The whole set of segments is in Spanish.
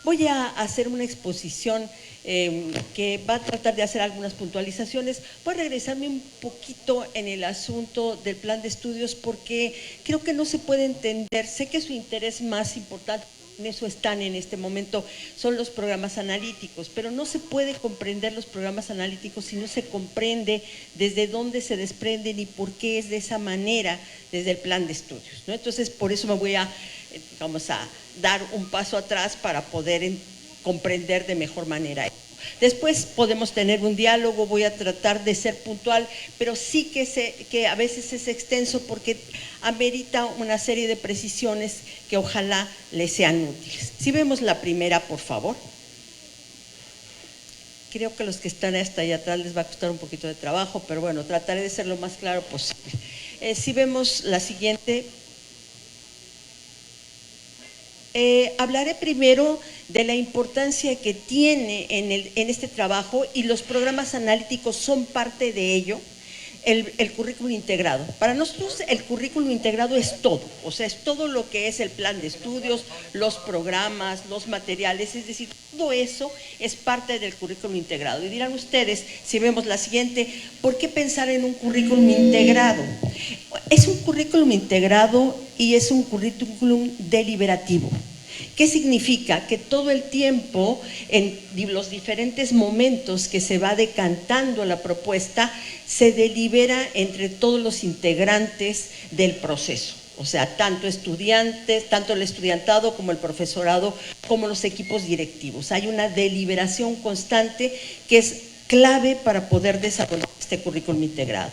Voy a hacer una exposición que va a tratar de hacer algunas puntualizaciones. Voy a regresarme un poquito en el asunto del plan de estudios porque creo que no se puede entender. Sé que su interés más importante, en eso están en este momento, son los programas analíticos, pero no se puede comprender los programas analíticos si no se comprende desde dónde se desprenden y por qué es de esa manera desde el plan de estudios, ¿no? Entonces, por eso vamos a dar un paso atrás para poder comprender de mejor manera. Después podemos tener un diálogo, voy a tratar de ser puntual, pero sí que a veces es extenso porque amerita una serie de precisiones que ojalá les sean útiles. Si vemos la primera, por favor. Creo que los que están hasta allá atrás les va a costar un poquito de trabajo, pero bueno, trataré de ser lo más claro posible. Si vemos la siguiente. Hablaré primero de la importancia que tiene en este trabajo, y los programas analíticos son parte de ello, el currículum integrado. Para nosotros el currículum integrado es todo, o sea, es todo lo que es el plan de estudios, los programas, los materiales, es decir, todo eso es parte del currículum integrado. Y dirán ustedes, si vemos la siguiente, ¿por qué pensar en un currículum integrado? Es un currículum integrado y es un currículum deliberativo. ¿Qué significa? Que todo el tiempo, en los diferentes momentos que se va decantando la propuesta, se delibera entre todos los integrantes del proceso. O sea, tanto estudiantes, tanto el estudiantado como el profesorado, como los equipos directivos. Hay una deliberación constante que es clave para poder desarrollar este currículum integrado.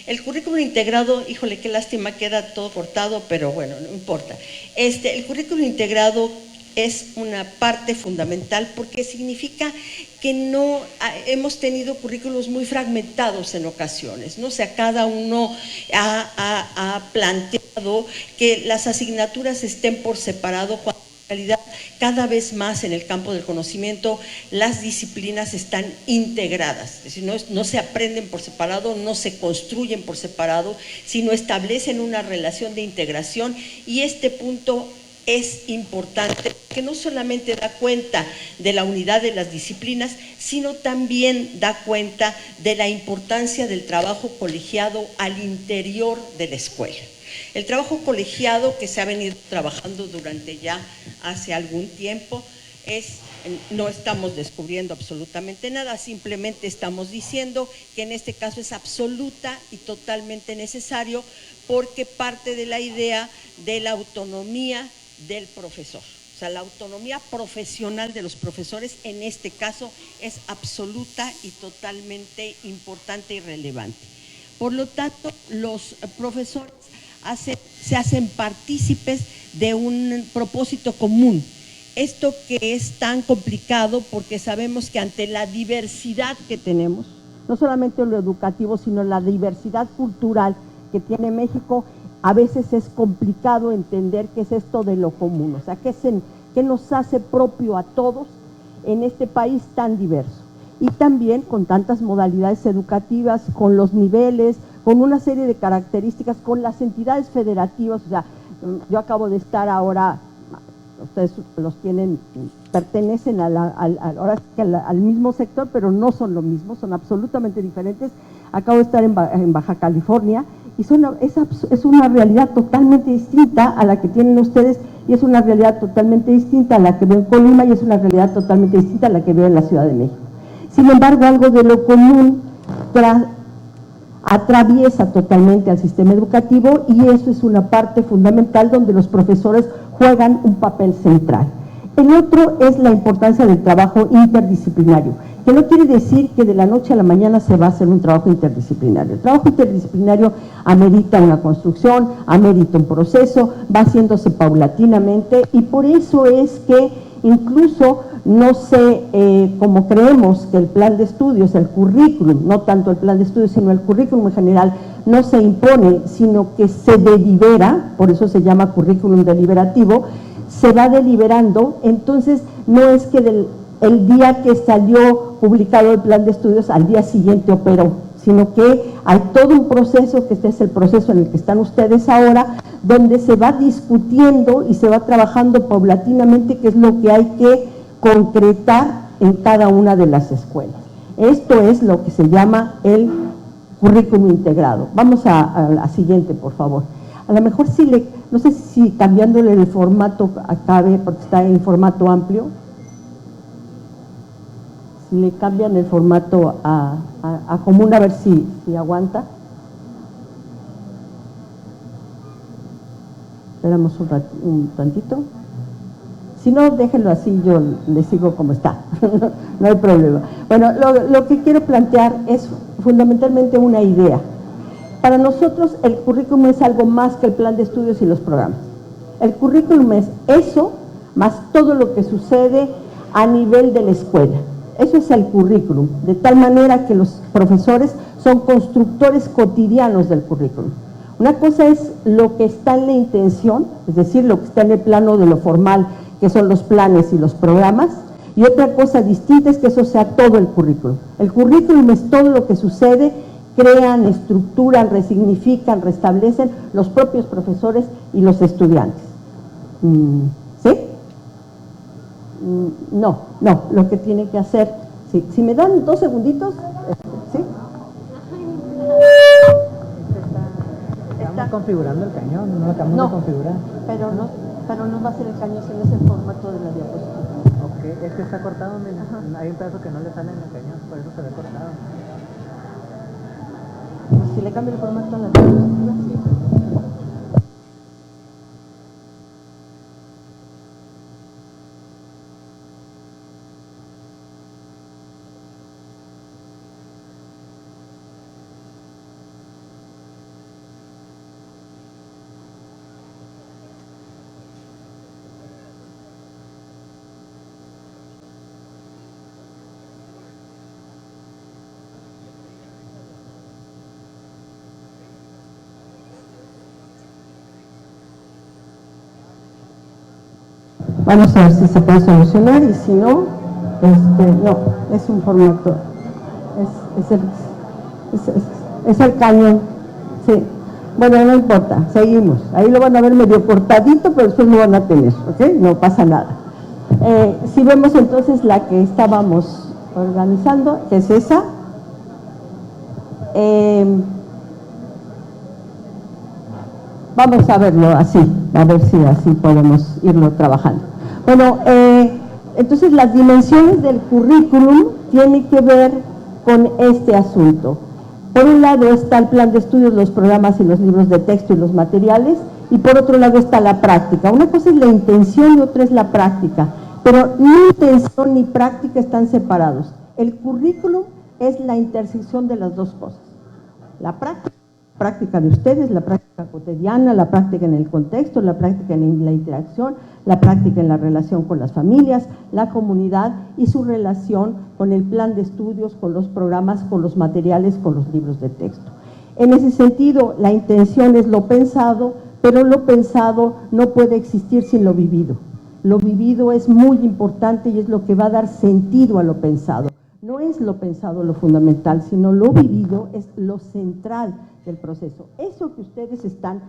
El currículum integrado, híjole, qué lástima, queda todo cortado, pero bueno, no importa. El currículum integrado es una parte fundamental porque significa que no hemos tenido currículos muy fragmentados en ocasiones, ¿no? O sea, cada uno ha planteado que las asignaturas estén por separado, cuando en realidad cada vez más en el campo del conocimiento las disciplinas están integradas, es decir, no se aprenden por separado, no se construyen por separado, sino establecen una relación de integración, y este punto es importante, que no solamente da cuenta de la unidad de las disciplinas, sino también da cuenta de la importancia del trabajo colegiado al interior de la escuela. El trabajo colegiado, que se ha venido trabajando durante ya hace algún tiempo, no estamos descubriendo absolutamente nada, simplemente estamos diciendo que en este caso es absoluta y totalmente necesario, porque parte de la idea de la autonomía del profesor. O sea, la autonomía profesional de los profesores en este caso es absoluta y totalmente importante y relevante. Por lo tanto, los profesores se hacen partícipes de un propósito común. Esto que es tan complicado porque sabemos que ante la diversidad que tenemos, no solamente lo educativo, sino la diversidad cultural que tiene México, a veces es complicado entender qué es esto de lo común, o sea, qué nos hace propio a todos en este país tan diverso. Y también con tantas modalidades educativas, con los niveles, con una serie de características, con las entidades federativas. O sea, yo acabo de estar ahora, ustedes los tienen, pertenecen al mismo sector, pero no son lo mismo, son absolutamente diferentes. Acabo de estar en Baja California, y es una realidad totalmente distinta a la que tienen ustedes, y es una realidad totalmente distinta a la que veo en Colima, y es una realidad totalmente distinta a la que veo en la Ciudad de México. Sin embargo, algo de lo común atraviesa totalmente al sistema educativo, y eso es una parte fundamental donde los profesores juegan un papel central. El otro es la importancia del trabajo interdisciplinario, que no quiere decir que de la noche a la mañana se va a hacer un trabajo interdisciplinario. El trabajo interdisciplinario amerita una construcción, amerita un proceso, va haciéndose paulatinamente, y por eso es que incluso no como creemos que el plan de estudios, el currículum, no tanto el plan de estudios, sino el currículum en general, no se impone, sino que se delibera, por eso se llama currículum deliberativo, se va deliberando. Entonces no es que el día que salió publicado el plan de estudios al día siguiente operó, sino que hay todo un proceso, que este es el proceso en el que están ustedes ahora, donde se va discutiendo y se va trabajando paulatinamente qué es lo que hay que concretar en cada una de las escuelas. Esto es lo que se llama el currículum integrado. Vamos a la siguiente, por favor. A lo mejor no sé si cambiándole el formato acabe, porque está en formato amplio, si le cambian el formato a común, a ver si aguanta. Esperamos un tantito. Si no, déjenlo así, yo le sigo como está, no hay problema. Bueno, lo que quiero plantear es fundamentalmente una idea. Para nosotros el currículum es algo más que el plan de estudios y los programas. El currículum es eso, más todo lo que sucede a nivel de la escuela. Eso es el currículum, de tal manera que los profesores son constructores cotidianos del currículum. Una cosa es lo que está en la intención, es decir, lo que está en el plano de lo formal, que son los planes y los programas, y otra cosa distinta es que eso sea todo el currículum. El currículum es todo lo que sucede, crean, estructuran, resignifican, restablecen los propios profesores y los estudiantes. ¿Sí? No, lo que tienen que hacer, sí. Si me dan 2 segunditos, ¿sí? Estamos configurando el cañón, no lo acabamos de configurar. Pero no va a ser el cañón, sino es el formato de la diapositiva. Ok, es que está cortado, mira. Hay un pedazo que no le sale en el cañón, por eso se ve cortado. Si le cambio el formato a la diapositiva, sí. Vamos a ver si se puede solucionar y si no, no, es un formato, es el cañón, sí. Bueno, no importa, seguimos. Ahí lo van a ver medio cortadito, pero después lo van a tener, ¿ok? No pasa nada. Si vemos entonces la que estábamos organizando, que es esa, vamos a verlo así, a ver si así podemos irlo trabajando. Bueno, entonces las dimensiones del currículum tienen que ver con este asunto. Por un lado está el plan de estudios, los programas y los libros de texto y los materiales, y por otro lado está la práctica. Una cosa es la intención y otra es la práctica, pero ni intención ni práctica están separados. El currículum es la intersección de las dos cosas. La práctica de ustedes, la práctica cotidiana, la práctica en el contexto, la práctica en la interacción, la práctica en la relación con las familias, la comunidad y su relación con el plan de estudios, con los programas, con los materiales, con los libros de texto. En ese sentido, la intención es lo pensado, pero lo pensado no puede existir sin lo vivido. Lo vivido es muy importante y es lo que va a dar sentido a lo pensado. No es lo pensado lo fundamental, sino lo vivido es lo central del proceso. Eso que ustedes están,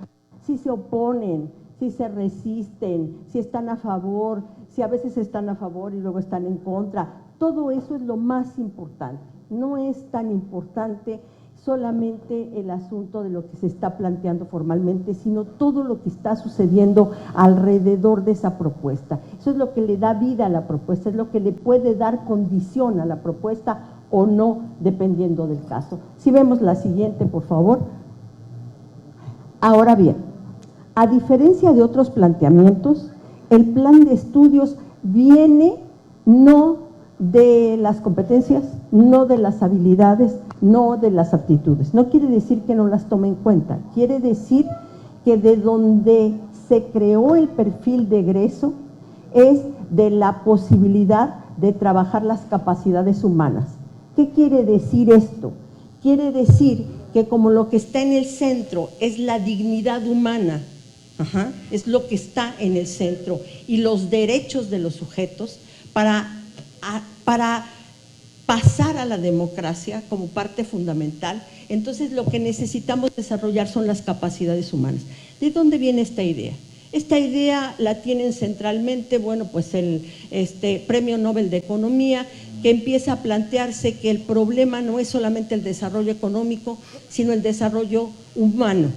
si se oponen, si se resisten, si están a favor, si a veces están a favor y luego están en contra, todo eso es lo más importante. No es tan importante solamente el asunto de lo que se está planteando formalmente, sino todo lo que está sucediendo alrededor de esa propuesta. Eso es lo que le da vida a la propuesta, es lo que le puede dar condición a la propuesta o no, dependiendo del caso. Si vemos la siguiente, por favor. Ahora bien, a diferencia de otros planteamientos, el plan de estudios viene no de las competencias, no de las habilidades, no de las aptitudes. No quiere decir que no las tome en cuenta, quiere decir que de donde se creó el perfil de egreso es de la posibilidad de trabajar las capacidades humanas. ¿Qué quiere decir esto? Quiere decir que como lo que está en el centro es la dignidad humana, es lo que está en el centro, y los derechos de los sujetos, para pasar a la democracia como parte fundamental, entonces lo que necesitamos desarrollar son las capacidades humanas. ¿De dónde viene esta idea? Esta idea la tienen centralmente, bueno, pues el Premio Nobel de Economía, que empieza a plantearse que el problema no es solamente el desarrollo económico, sino el desarrollo humano,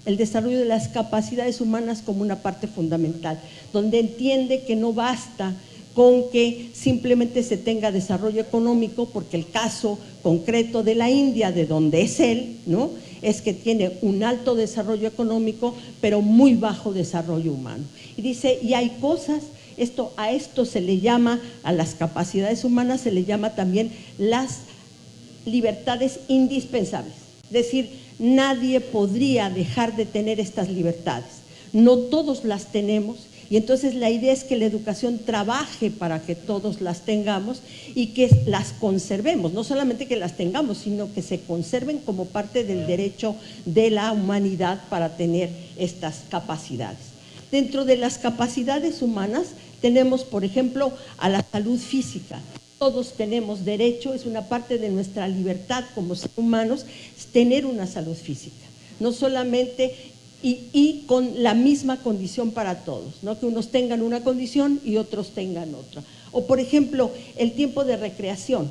el desarrollo de las capacidades humanas como una parte fundamental, donde entiende que no basta con que simplemente se tenga desarrollo económico, porque el caso concreto de la India, de donde es él, ¿no?, es que tiene un alto desarrollo económico, pero muy bajo desarrollo humano. Y dice, y hay cosas, a esto se le llama, a las capacidades humanas se le llama también las libertades indispensables. Es decir, nadie podría dejar de tener estas libertades. No todos las tenemos, y entonces la idea es que la educación trabaje para que todos las tengamos y que las conservemos, no solamente que las tengamos, sino que se conserven como parte del derecho de la humanidad para tener estas capacidades. Dentro de las capacidades humanas tenemos, por ejemplo, a la salud física. Todos tenemos derecho, es una parte de nuestra libertad como seres humanos, tener una salud física. No solamente y con la misma condición para todos, ¿no?, que unos tengan una condición y otros tengan otra. O, por ejemplo, el tiempo de recreación,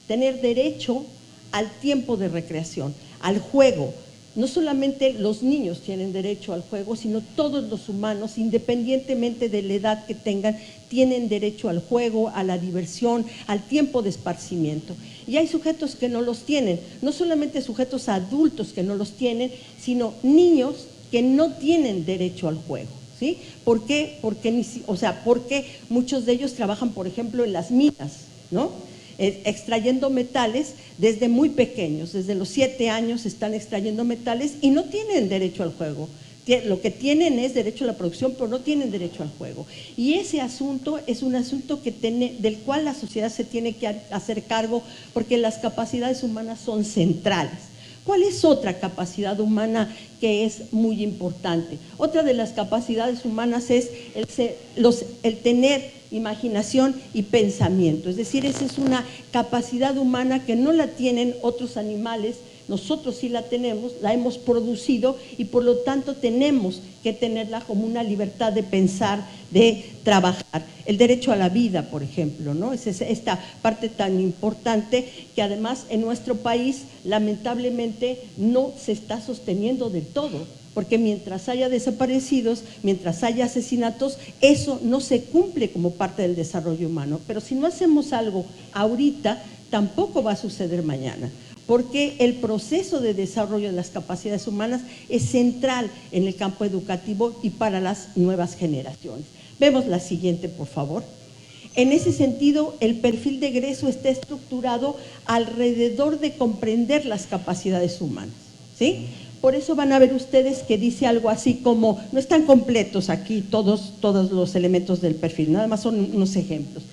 tener derecho al tiempo de recreación, al juego. No solamente los niños tienen derecho al juego, sino todos los humanos, independientemente de la edad que tengan, tienen derecho al juego, a la diversión, al tiempo de esparcimiento. Y hay sujetos que no los tienen, no solamente sujetos adultos que no los tienen, sino niños que no tienen derecho al juego, ¿sí? ¿Por qué? Porque muchos de ellos trabajan, por ejemplo, en las minas, ¿no?, extrayendo metales desde muy pequeños, desde los 7 años están extrayendo metales y no tienen derecho al juego. Lo que tienen es derecho a la producción, pero no tienen derecho al juego. Y ese asunto es un asunto del cual la sociedad se tiene que hacer cargo, porque las capacidades humanas son centrales. ¿Cuál es otra capacidad humana que es muy importante? Otra de las capacidades humanas es el tener imaginación y pensamiento. Es decir, esa es una capacidad humana que no la tienen otros animales, nosotros sí la tenemos, la hemos producido y por lo tanto tenemos que tenerla como una libertad de pensar, de trabajar. El derecho a la vida, por ejemplo, ¿no? Es esta parte tan importante que además en nuestro país lamentablemente no se está sosteniendo del todo, porque mientras haya desaparecidos, mientras haya asesinatos, eso no se cumple como parte del desarrollo humano. Pero si no hacemos algo ahorita, tampoco va a suceder mañana, porque el proceso de desarrollo de las capacidades humanas es central en el campo educativo y para las nuevas generaciones. Vemos la siguiente, por favor. En ese sentido, el perfil de egreso está estructurado alrededor de comprender las capacidades humanas, ¿sí? Por eso van a ver ustedes que dice algo así como, no están completos aquí todos los elementos del perfil, nada más son unos ejemplos.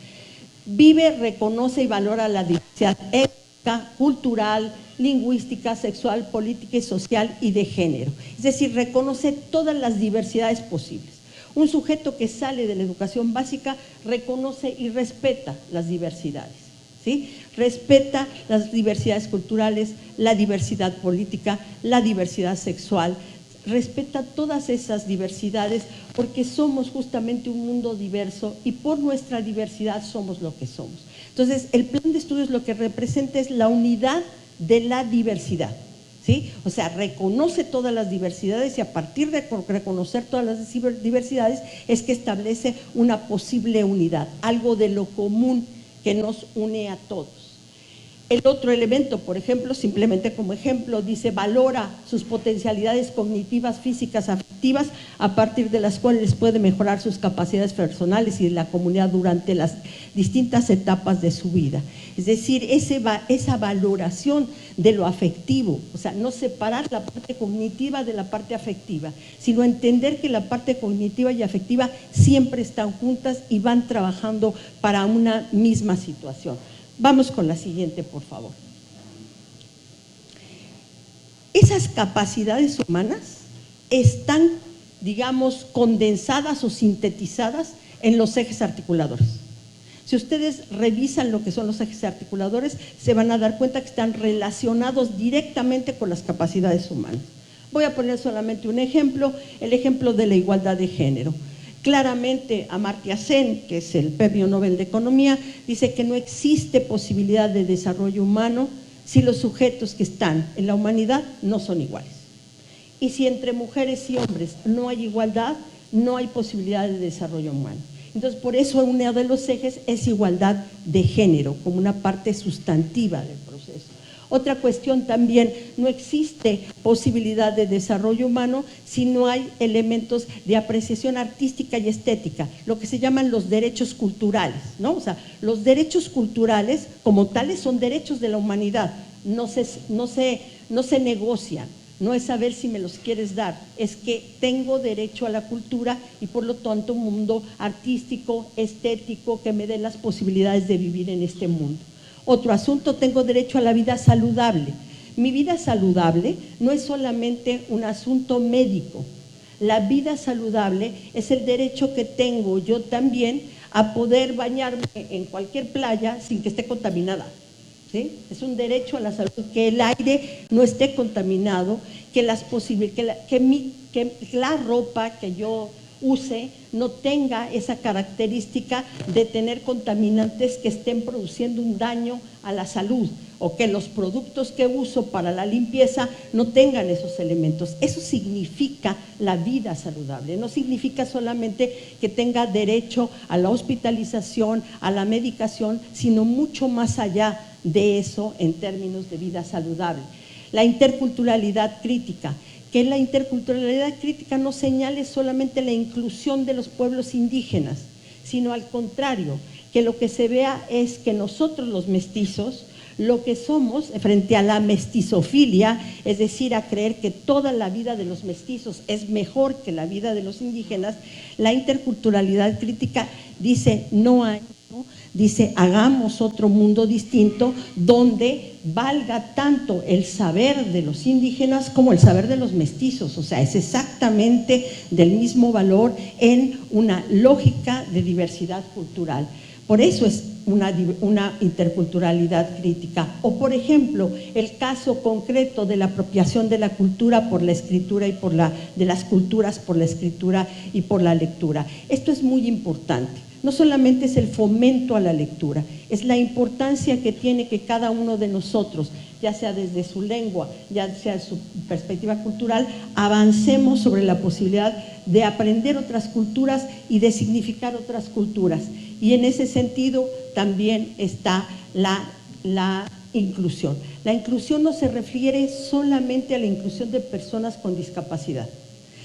Vive, reconoce y valora la diversidad étnica, cultural, lingüística, sexual, política y social y de género. Es decir, reconoce todas las diversidades posibles. Un sujeto que sale de la educación básica reconoce y respeta las diversidades, ¿sí? Respeta las diversidades culturales, la diversidad política, la diversidad sexual, respeta todas esas diversidades porque somos justamente un mundo diverso y por nuestra diversidad somos lo que somos. Entonces, el plan de estudios lo que representa es la unidad de la diversidad, ¿sí? O sea, reconoce todas las diversidades y a partir de reconocer todas las diversidades es que establece una posible unidad, algo de lo común que nos une a todos. El otro elemento, por ejemplo, simplemente como ejemplo, dice valora sus potencialidades cognitivas, físicas, afectivas, a partir de las cuales puede mejorar sus capacidades personales y de la comunidad durante las distintas etapas de su vida. Es decir, esa valoración de lo afectivo, o sea, no separar la parte cognitiva de la parte afectiva, sino entender que la parte cognitiva y afectiva siempre están juntas y van trabajando para una misma situación. Vamos con la siguiente, por favor. Esas capacidades humanas están, digamos, condensadas o sintetizadas en los ejes articuladores. Si ustedes revisan lo que son los ejes articuladores, se van a dar cuenta que están relacionados directamente con las capacidades humanas. Voy a poner solamente un ejemplo, el ejemplo de la igualdad de género. Claramente, Amartya Sen, que es el Premio Nobel de Economía, dice que no existe posibilidad de desarrollo humano si los sujetos que están en la humanidad no son iguales. Y si entre mujeres y hombres no hay igualdad, no hay posibilidad de desarrollo humano. Entonces, por eso uno de los ejes es igualdad de género, como una parte sustantiva del proceso. Otra cuestión también, no existe posibilidad de desarrollo humano si no hay elementos de apreciación artística y estética, lo que se llaman los derechos culturales, ¿no? O sea, los derechos culturales como tales son derechos de la humanidad, no se negocian. No es saber si me los quieres dar, es que tengo derecho a la cultura y por lo tanto un mundo artístico, estético, que me dé las posibilidades de vivir en este mundo. Otro asunto, tengo derecho a la vida saludable. Mi vida saludable no es solamente un asunto médico. La vida saludable es el derecho que tengo yo también a poder bañarme en cualquier playa sin que esté contaminada. ¿Sí? Es un derecho a la salud, que el aire no esté contaminado, que la ropa que yo use no tenga esa característica de tener contaminantes que estén produciendo un daño a la salud, o que los productos que uso para la limpieza no tengan esos elementos. Eso significa la vida saludable, no significa solamente que tenga derecho a la hospitalización, a la medicación, sino mucho más allá de eso en términos de vida saludable. La interculturalidad crítica, que la interculturalidad crítica no señale solamente la inclusión de los pueblos indígenas, sino al contrario, que lo que se vea es que nosotros los mestizos, lo que somos frente a la mestizofilia, es decir, a creer que toda la vida de los mestizos es mejor que la vida de los indígenas, la interculturalidad crítica dice no hay, ¿no? Dice hagamos otro mundo distinto donde valga tanto el saber de los indígenas como el saber de los mestizos, o sea, es exactamente del mismo valor en una lógica de diversidad cultural. Por eso es una interculturalidad crítica. O, por ejemplo, el caso concreto de la apropiación de la cultura por la escritura y de las culturas por la escritura y por la lectura. Esto es muy importante. No solamente es el fomento a la lectura, es la importancia que tiene que cada uno de nosotros, ya sea desde su lengua, ya sea su perspectiva cultural, avancemos sobre la posibilidad de aprender otras culturas y de significar otras culturas. Y en ese sentido también está la inclusión. La inclusión no se refiere solamente a la inclusión de personas con discapacidad,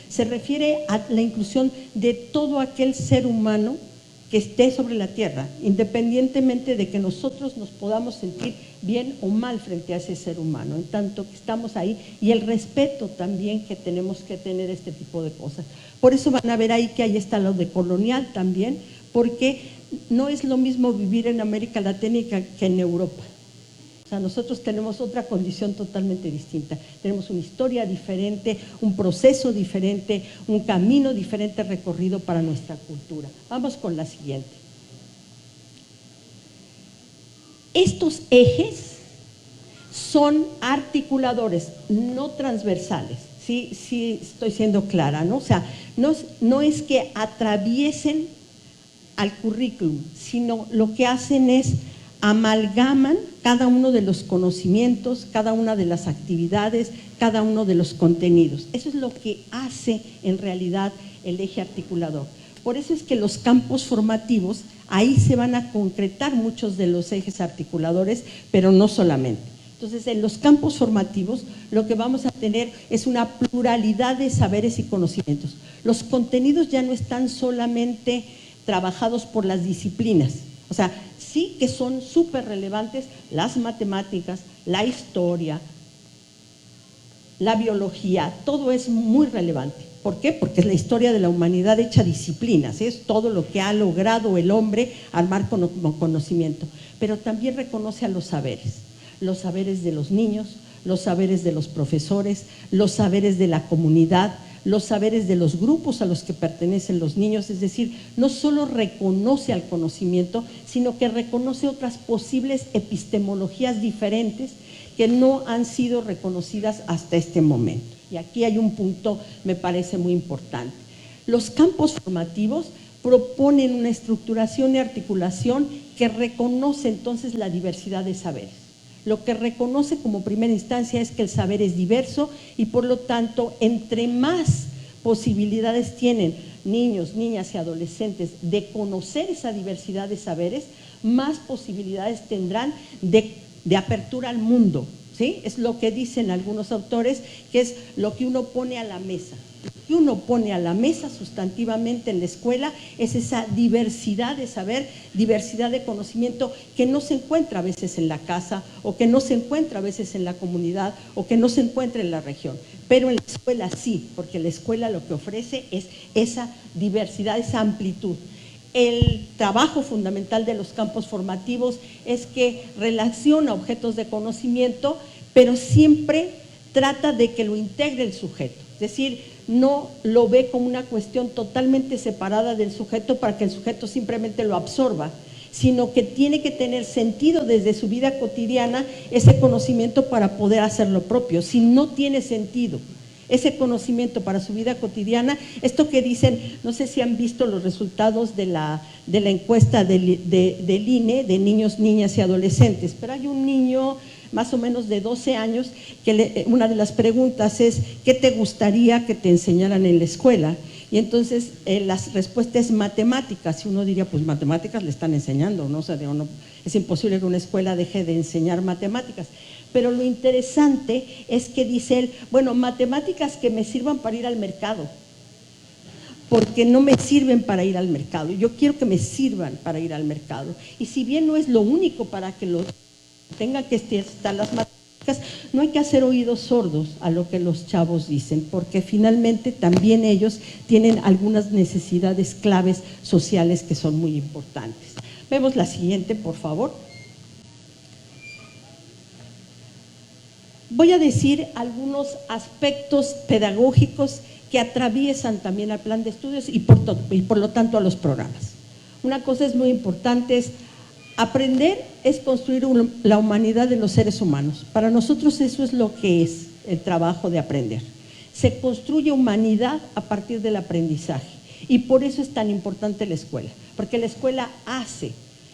se refiere a la inclusión de todo aquel ser humano que esté sobre la tierra, independientemente de que nosotros nos podamos sentir bien o mal frente a ese ser humano, en tanto que estamos ahí, y el respeto también que tenemos que tener este tipo de cosas. Por eso van a ver ahí que ahí está lo de colonial también, porque no es lo mismo vivir en América Latina que en Europa. O sea, nosotros tenemos otra condición totalmente distinta, tenemos una historia diferente, un proceso diferente, un camino diferente recorrido para nuestra cultura. Vamos con la siguiente. Estos ejes son articuladores, no transversales. Sí, estoy siendo clara, ¿no? O sea, no es que atraviesen al currículum, sino lo que hacen es amalgaman cada uno de los conocimientos, cada una de las actividades, cada uno de los contenidos. Eso es lo que hace en realidad el eje articulador. Por eso es que los campos formativos, ahí se van a concretar muchos de los ejes articuladores, pero no solamente. Entonces, en los campos formativos lo que vamos a tener es una pluralidad de saberes y conocimientos. Los contenidos ya no están solamente trabajados por las disciplinas, o sea, sí que son súper relevantes las matemáticas, la historia, la biología, todo es muy relevante. ¿Por qué? Porque es la historia de la humanidad hecha disciplinas, ¿sí? Es todo lo que ha logrado el hombre armar con conocimiento, pero también reconoce a los saberes de los niños, los saberes de los profesores, los saberes de la comunidad, los saberes de los grupos a los que pertenecen los niños, es decir, no solo reconoce al conocimiento, sino que reconoce otras posibles epistemologías diferentes que no han sido reconocidas hasta este momento. Y aquí hay un punto, me parece muy importante. Los campos formativos proponen una estructuración y articulación que reconoce entonces la diversidad de saberes. Lo que reconoce como primera instancia es que el saber es diverso y por lo tanto, entre más posibilidades tienen niños, niñas y adolescentes de conocer esa diversidad de saberes, más posibilidades tendrán de apertura al mundo, ¿sí? Es lo que dicen algunos autores, que es lo que uno pone a la mesa. Lo que uno pone a la mesa sustantivamente en la escuela es esa diversidad de saber, diversidad de conocimiento que no se encuentra a veces en la casa o que no se encuentra a veces en la comunidad o que no se encuentra en la región. Pero en la escuela sí, porque la escuela lo que ofrece es esa diversidad, esa amplitud. El trabajo fundamental de los campos formativos es que relaciona objetos de conocimiento, pero siempre trata de que lo integre el sujeto. Es decir, no lo ve como una cuestión totalmente separada del sujeto para que el sujeto simplemente lo absorba, sino que tiene que tener sentido desde su vida cotidiana ese conocimiento para poder hacer lo propio. Si no tiene sentido ese conocimiento para su vida cotidiana, esto que dicen, no sé si han visto los resultados de la encuesta del INE de niños, niñas y adolescentes, pero hay un niño más o menos de 12 años que una de las preguntas es ¿qué te gustaría que te enseñaran en la escuela? Y entonces la respuesta es matemáticas, y uno diría, pues matemáticas le están enseñando, ¿no? O sea, no, es imposible que una escuela deje de enseñar matemáticas. Pero lo interesante es que dice él, bueno, matemáticas que me sirvan para ir al mercado, porque no me sirven para ir al mercado, yo quiero que me sirvan para ir al mercado. Y si bien no es lo único para que lo tengan que estar las matemáticas, no hay que hacer oídos sordos a lo que los chavos dicen, porque finalmente también ellos tienen algunas necesidades claves sociales que son muy importantes. Vemos la siguiente, por favor. Voy a decir algunos aspectos pedagógicos que atraviesan también al plan de estudios y por lo tanto a los programas. Una cosa es muy importante, es aprender es construir la humanidad de los seres humanos. Para nosotros eso es lo que es el trabajo de aprender. Se construye humanidad a partir del aprendizaje y por eso es tan importante la escuela, porque la escuela hace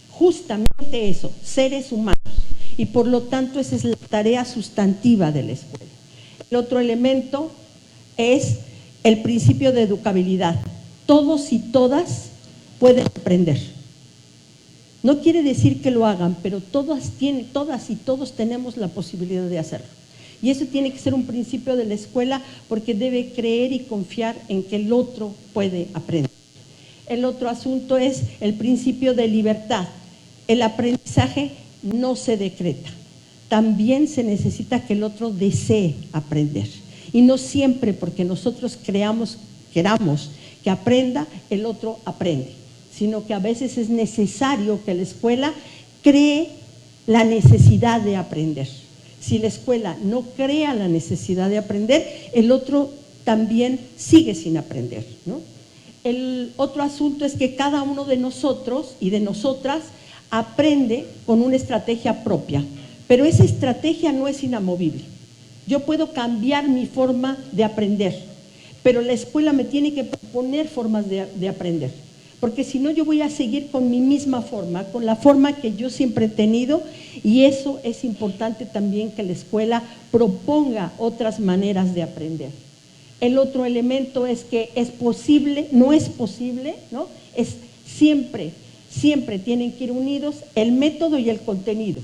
justamente eso, seres humanos, y por lo tanto esa es la tarea sustantiva de la escuela. El otro elemento es el principio de educabilidad. Todos y todas pueden aprender. No quiere decir que lo hagan, pero todas y todos tenemos la posibilidad de hacerlo. Y eso tiene que ser un principio de la escuela porque debe creer y confiar en que el otro puede aprender. El otro asunto es el principio de libertad. El aprendizaje no se decreta. También se necesita que el otro desee aprender. Y no siempre porque nosotros queramos que aprenda, el otro aprende, sino que a veces es necesario que la escuela cree la necesidad de aprender. Si la escuela no crea la necesidad de aprender, el otro también sigue sin aprender, ¿no? El otro asunto es que cada uno de nosotros y de nosotras aprende con una estrategia propia, pero esa estrategia no es inamovible. Yo puedo cambiar mi forma de aprender, pero la escuela me tiene que proponer formas de aprender, porque si no yo voy a seguir con mi misma forma, con la forma que yo siempre he tenido, y eso es importante también que la escuela proponga otras maneras de aprender. El otro elemento es que es posible, no es posible, ¿no? Es siempre tienen que ir unidos el método y el contenido,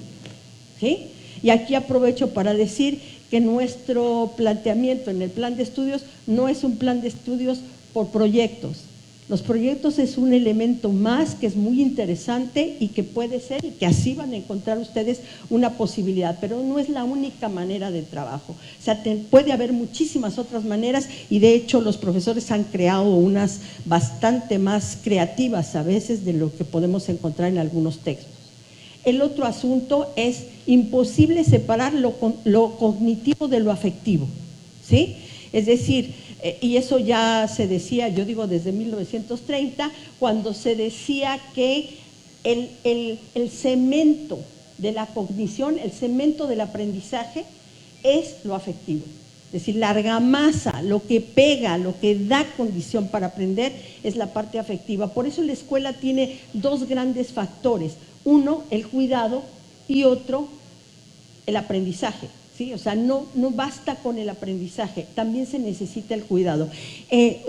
¿sí? Y aquí aprovecho para decir que nuestro planteamiento en el plan de estudios no es un plan de estudios por proyectos. Los proyectos es un elemento más que es muy interesante y que puede ser, y que así van a encontrar ustedes una posibilidad, pero no es la única manera de trabajo. O sea, puede haber muchísimas otras maneras y de hecho los profesores han creado unas bastante más creativas a veces de lo que podemos encontrar en algunos textos. El otro asunto es imposible separar lo cognitivo de lo afectivo, ¿sí? Es decir, y eso ya se decía, yo digo desde 1930, cuando se decía que el cemento de la cognición, el cemento del aprendizaje es lo afectivo. Es decir, la argamasa, lo que pega, lo que da condición para aprender es la parte afectiva. Por eso la escuela tiene dos grandes factores. Uno, el cuidado, y otro, el aprendizaje. ¿Sí? O sea, no basta con el aprendizaje, también se necesita el cuidado.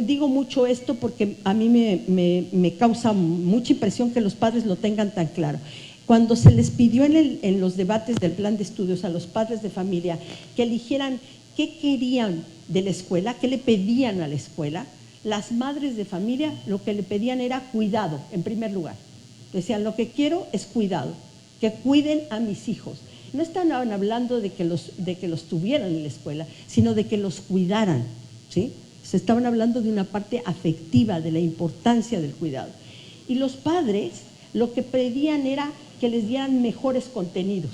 Digo mucho esto porque a mí me causa mucha impresión que los padres lo tengan tan claro. Cuando se les pidió en los debates del plan de estudios a los padres de familia que eligieran qué querían de la escuela, qué le pedían a la escuela, las madres de familia lo que le pedían era cuidado, en primer lugar. Decían, lo que quiero es cuidado, que cuiden a mis hijos. No estaban hablando de que los tuvieran en la escuela, sino de que los cuidaran, ¿sí? Se estaban hablando de una parte afectiva, de la importancia del cuidado. Y los padres lo que pedían era que les dieran mejores contenidos,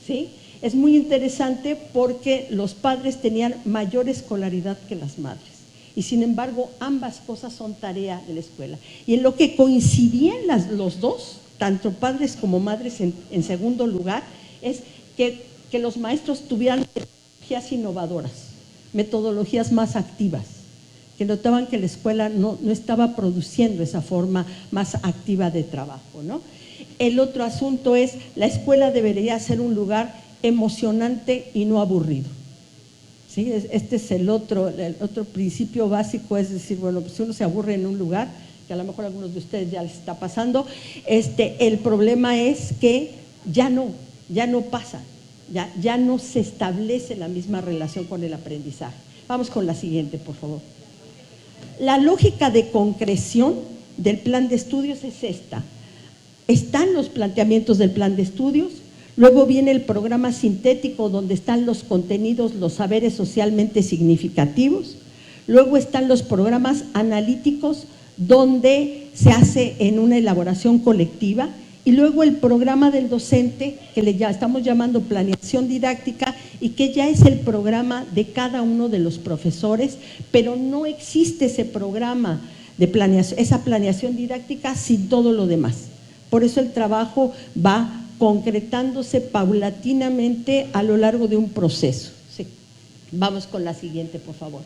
¿sí? Es muy interesante porque los padres tenían mayor escolaridad que las madres. Y sin embargo, ambas cosas son tarea de la escuela. Y en lo que coincidían los dos, tanto padres como madres en segundo lugar, es que los maestros tuvieran metodologías innovadoras, metodologías más activas, que notaban que la escuela no estaba produciendo esa forma más activa de trabajo, ¿no? El otro asunto es, la escuela debería ser un lugar emocionante y no aburrido. ¿Sí? Este es el otro principio básico, es decir, bueno, pues si uno se aburre en un lugar, que a lo mejor a algunos de ustedes ya les está pasando, el problema es que ya no pasa, ya no se establece la misma relación con el aprendizaje. Vamos con la siguiente, por favor. La lógica de concreción del plan de estudios es esta. Están los planteamientos del plan de estudios, luego viene el programa sintético donde están los contenidos, los saberes socialmente significativos, luego están los programas analíticos donde se hace en una elaboración colectiva, y luego el programa del docente, que ya estamos llamando planeación didáctica, y que ya es el programa de cada uno de los profesores, pero no existe ese programa de planeación, esa planeación didáctica sin todo lo demás. Por eso el trabajo va concretándose paulatinamente a lo largo de un proceso. Sí. Vamos con la siguiente, por favor.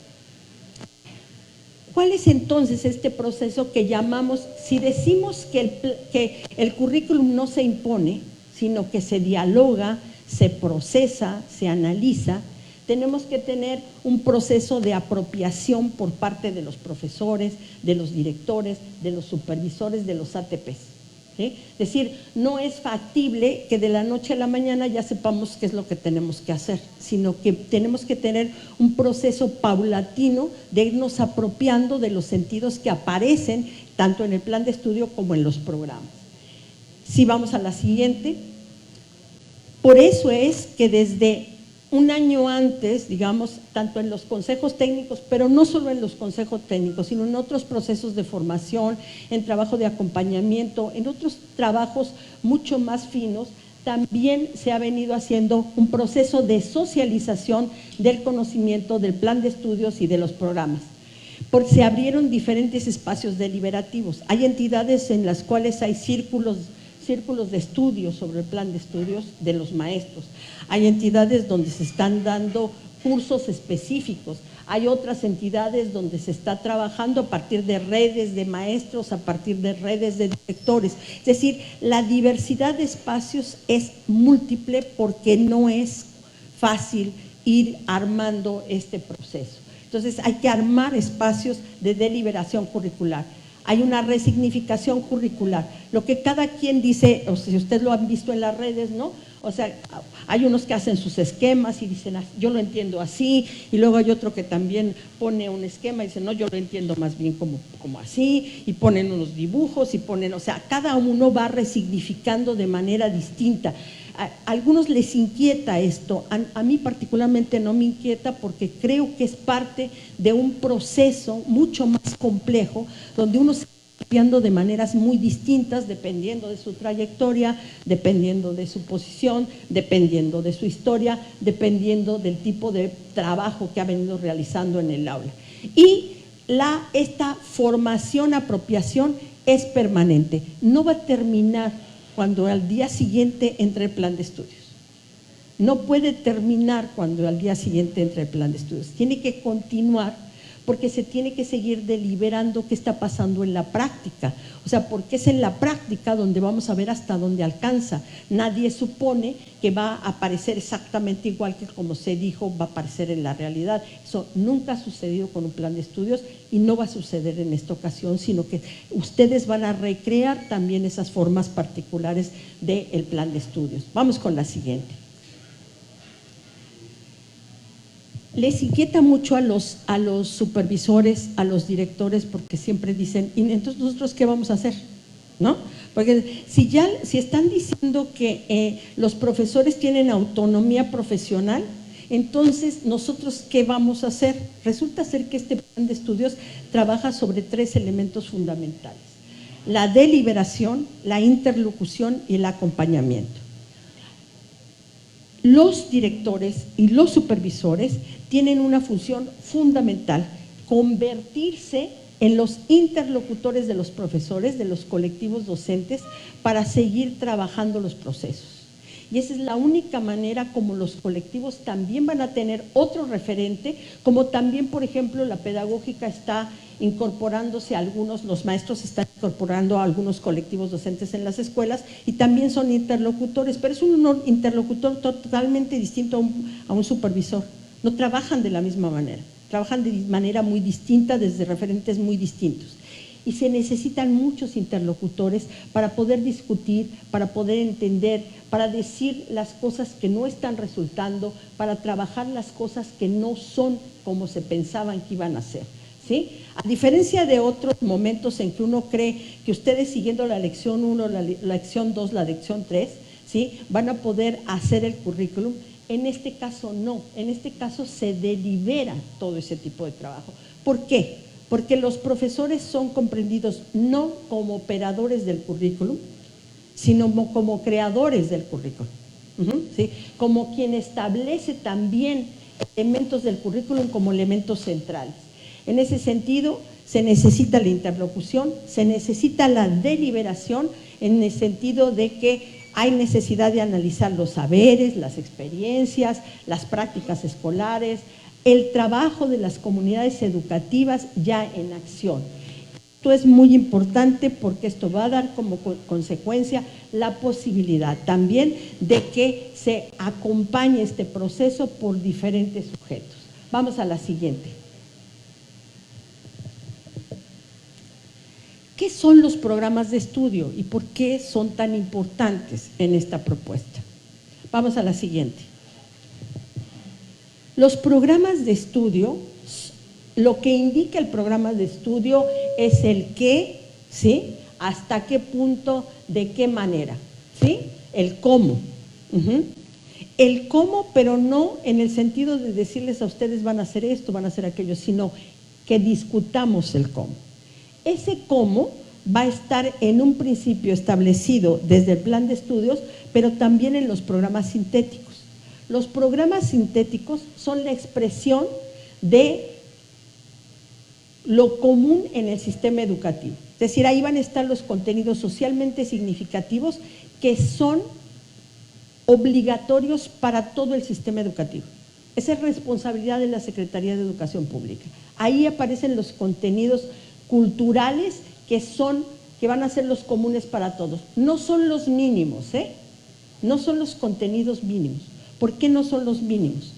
¿Cuál es entonces este proceso que llamamos, si decimos que el currículum no se impone, sino que se dialoga, se procesa, se analiza, tenemos que tener un proceso de apropiación por parte de los profesores, de los directores, de los supervisores, de los ATPs? ¿Sí? Es decir, no es factible que de la noche a la mañana ya sepamos qué es lo que tenemos que hacer, sino que tenemos que tener un proceso paulatino de irnos apropiando de los sentidos que aparecen tanto en el plan de estudio como en los programas. Si vamos a la siguiente, por eso es que desde un año antes, digamos, tanto en los consejos técnicos, pero no solo en los consejos técnicos, sino en otros procesos de formación, en trabajo de acompañamiento, en otros trabajos mucho más finos, también se ha venido haciendo un proceso de socialización del conocimiento del plan de estudios y de los programas. Porque se abrieron diferentes espacios deliberativos. Hay entidades en las cuales hay círculos de estudio sobre el plan de estudios de los maestros. Hay entidades donde se están dando cursos específicos. Hay otras entidades donde se está trabajando a partir de redes de maestros, a partir de redes de directores. Es decir, la diversidad de espacios es múltiple porque no es fácil ir armando este proceso. Entonces, hay que armar espacios de deliberación curricular. Hay una resignificación curricular, lo que cada quien dice, o sea, si ustedes lo han visto en las redes, ¿no? O sea, hay unos que hacen sus esquemas y dicen, yo lo entiendo así, y luego hay otro que también pone un esquema y dice, no, yo lo entiendo más bien como así, y ponen unos dibujos y ponen, o sea, cada uno va resignificando de manera distinta. A algunos les inquieta esto, a mí particularmente no me inquieta porque creo que es parte de un proceso mucho más complejo donde uno se va cambiando de maneras muy distintas dependiendo de su trayectoria, dependiendo de su posición, dependiendo de su historia, dependiendo del tipo de trabajo que ha venido realizando en el aula. Y esta formación, apropiación es permanente, no va a terminar cuando al día siguiente entre el plan de estudios. No puede terminar cuando al día siguiente entra el plan de estudios. Tiene que continuar porque se tiene que seguir deliberando qué está pasando en la práctica. O sea, porque es en la práctica donde vamos a ver hasta dónde alcanza. Nadie supone que va a aparecer exactamente igual que como se dijo, va a aparecer en la realidad. Eso nunca ha sucedido con un plan de estudios y no va a suceder en esta ocasión, sino que ustedes van a recrear también esas formas particulares del plan de estudios. Vamos con la siguiente. Les inquieta mucho a los supervisores, a los directores, porque siempre dicen, ¿y entonces nosotros qué vamos a hacer? ¿No? Porque si están diciendo que los profesores tienen autonomía profesional, entonces nosotros ¿qué vamos a hacer? Resulta ser que este plan de estudios trabaja sobre 3 elementos fundamentales: la deliberación, la interlocución y el acompañamiento. Los directores y los supervisores tienen una función fundamental: convertirse en los interlocutores de los profesores, de los colectivos docentes, para seguir trabajando los procesos. Y esa es la única manera como los colectivos también van a tener otro referente, como también, por ejemplo, la pedagógica está incorporándose a algunos, los maestros están incorporando a algunos colectivos docentes en las escuelas y también son interlocutores, pero es un interlocutor totalmente distinto a un supervisor. No trabajan de la misma manera, trabajan de manera muy distinta, desde referentes muy distintos. Y se necesitan muchos interlocutores para poder discutir, para poder entender, para decir las cosas que no están resultando, para trabajar las cosas que no son como se pensaban que iban a ser, ¿sí? A diferencia de otros momentos en que uno cree que ustedes, siguiendo la lección 1, la lección 2, la lección 3, ¿sí?, van a poder hacer el currículum, en este caso no. En este caso se delibera todo ese tipo de trabajo. ¿Por qué? Porque los profesores son comprendidos no como operadores del currículum, sino como creadores del currículum, ¿sí?, como quien establece también elementos del currículum como elementos centrales. En ese sentido, se necesita la interlocución, se necesita la deliberación, en el sentido de que hay necesidad de analizar los saberes, las experiencias, las prácticas escolares, el trabajo de las comunidades educativas ya en acción. Esto es muy importante porque esto va a dar como consecuencia la posibilidad también de que se acompañe este proceso por diferentes sujetos. Vamos a la siguiente. ¿Qué son los programas de estudio y por qué son tan importantes en esta propuesta? Vamos a la siguiente. Los programas de estudio, lo que indica el programa de estudio es el qué, ¿sí?, hasta qué punto, de qué manera, ¿sí?, el cómo. El cómo, pero no en el sentido de decirles a ustedes van a hacer esto, van a hacer aquello, sino que discutamos el cómo. Ese cómo va a estar en un principio establecido desde el plan de estudios, pero también en los programas sintéticos. Los programas sintéticos son la expresión de lo común en el sistema educativo. Es decir, ahí van a estar los contenidos socialmente significativos que son obligatorios para todo el sistema educativo. Esa es responsabilidad de la Secretaría de Educación Pública. Ahí aparecen los contenidos culturales que van a ser los comunes para todos. No son los mínimos, no son los contenidos mínimos. ¿Por qué no son los mínimos?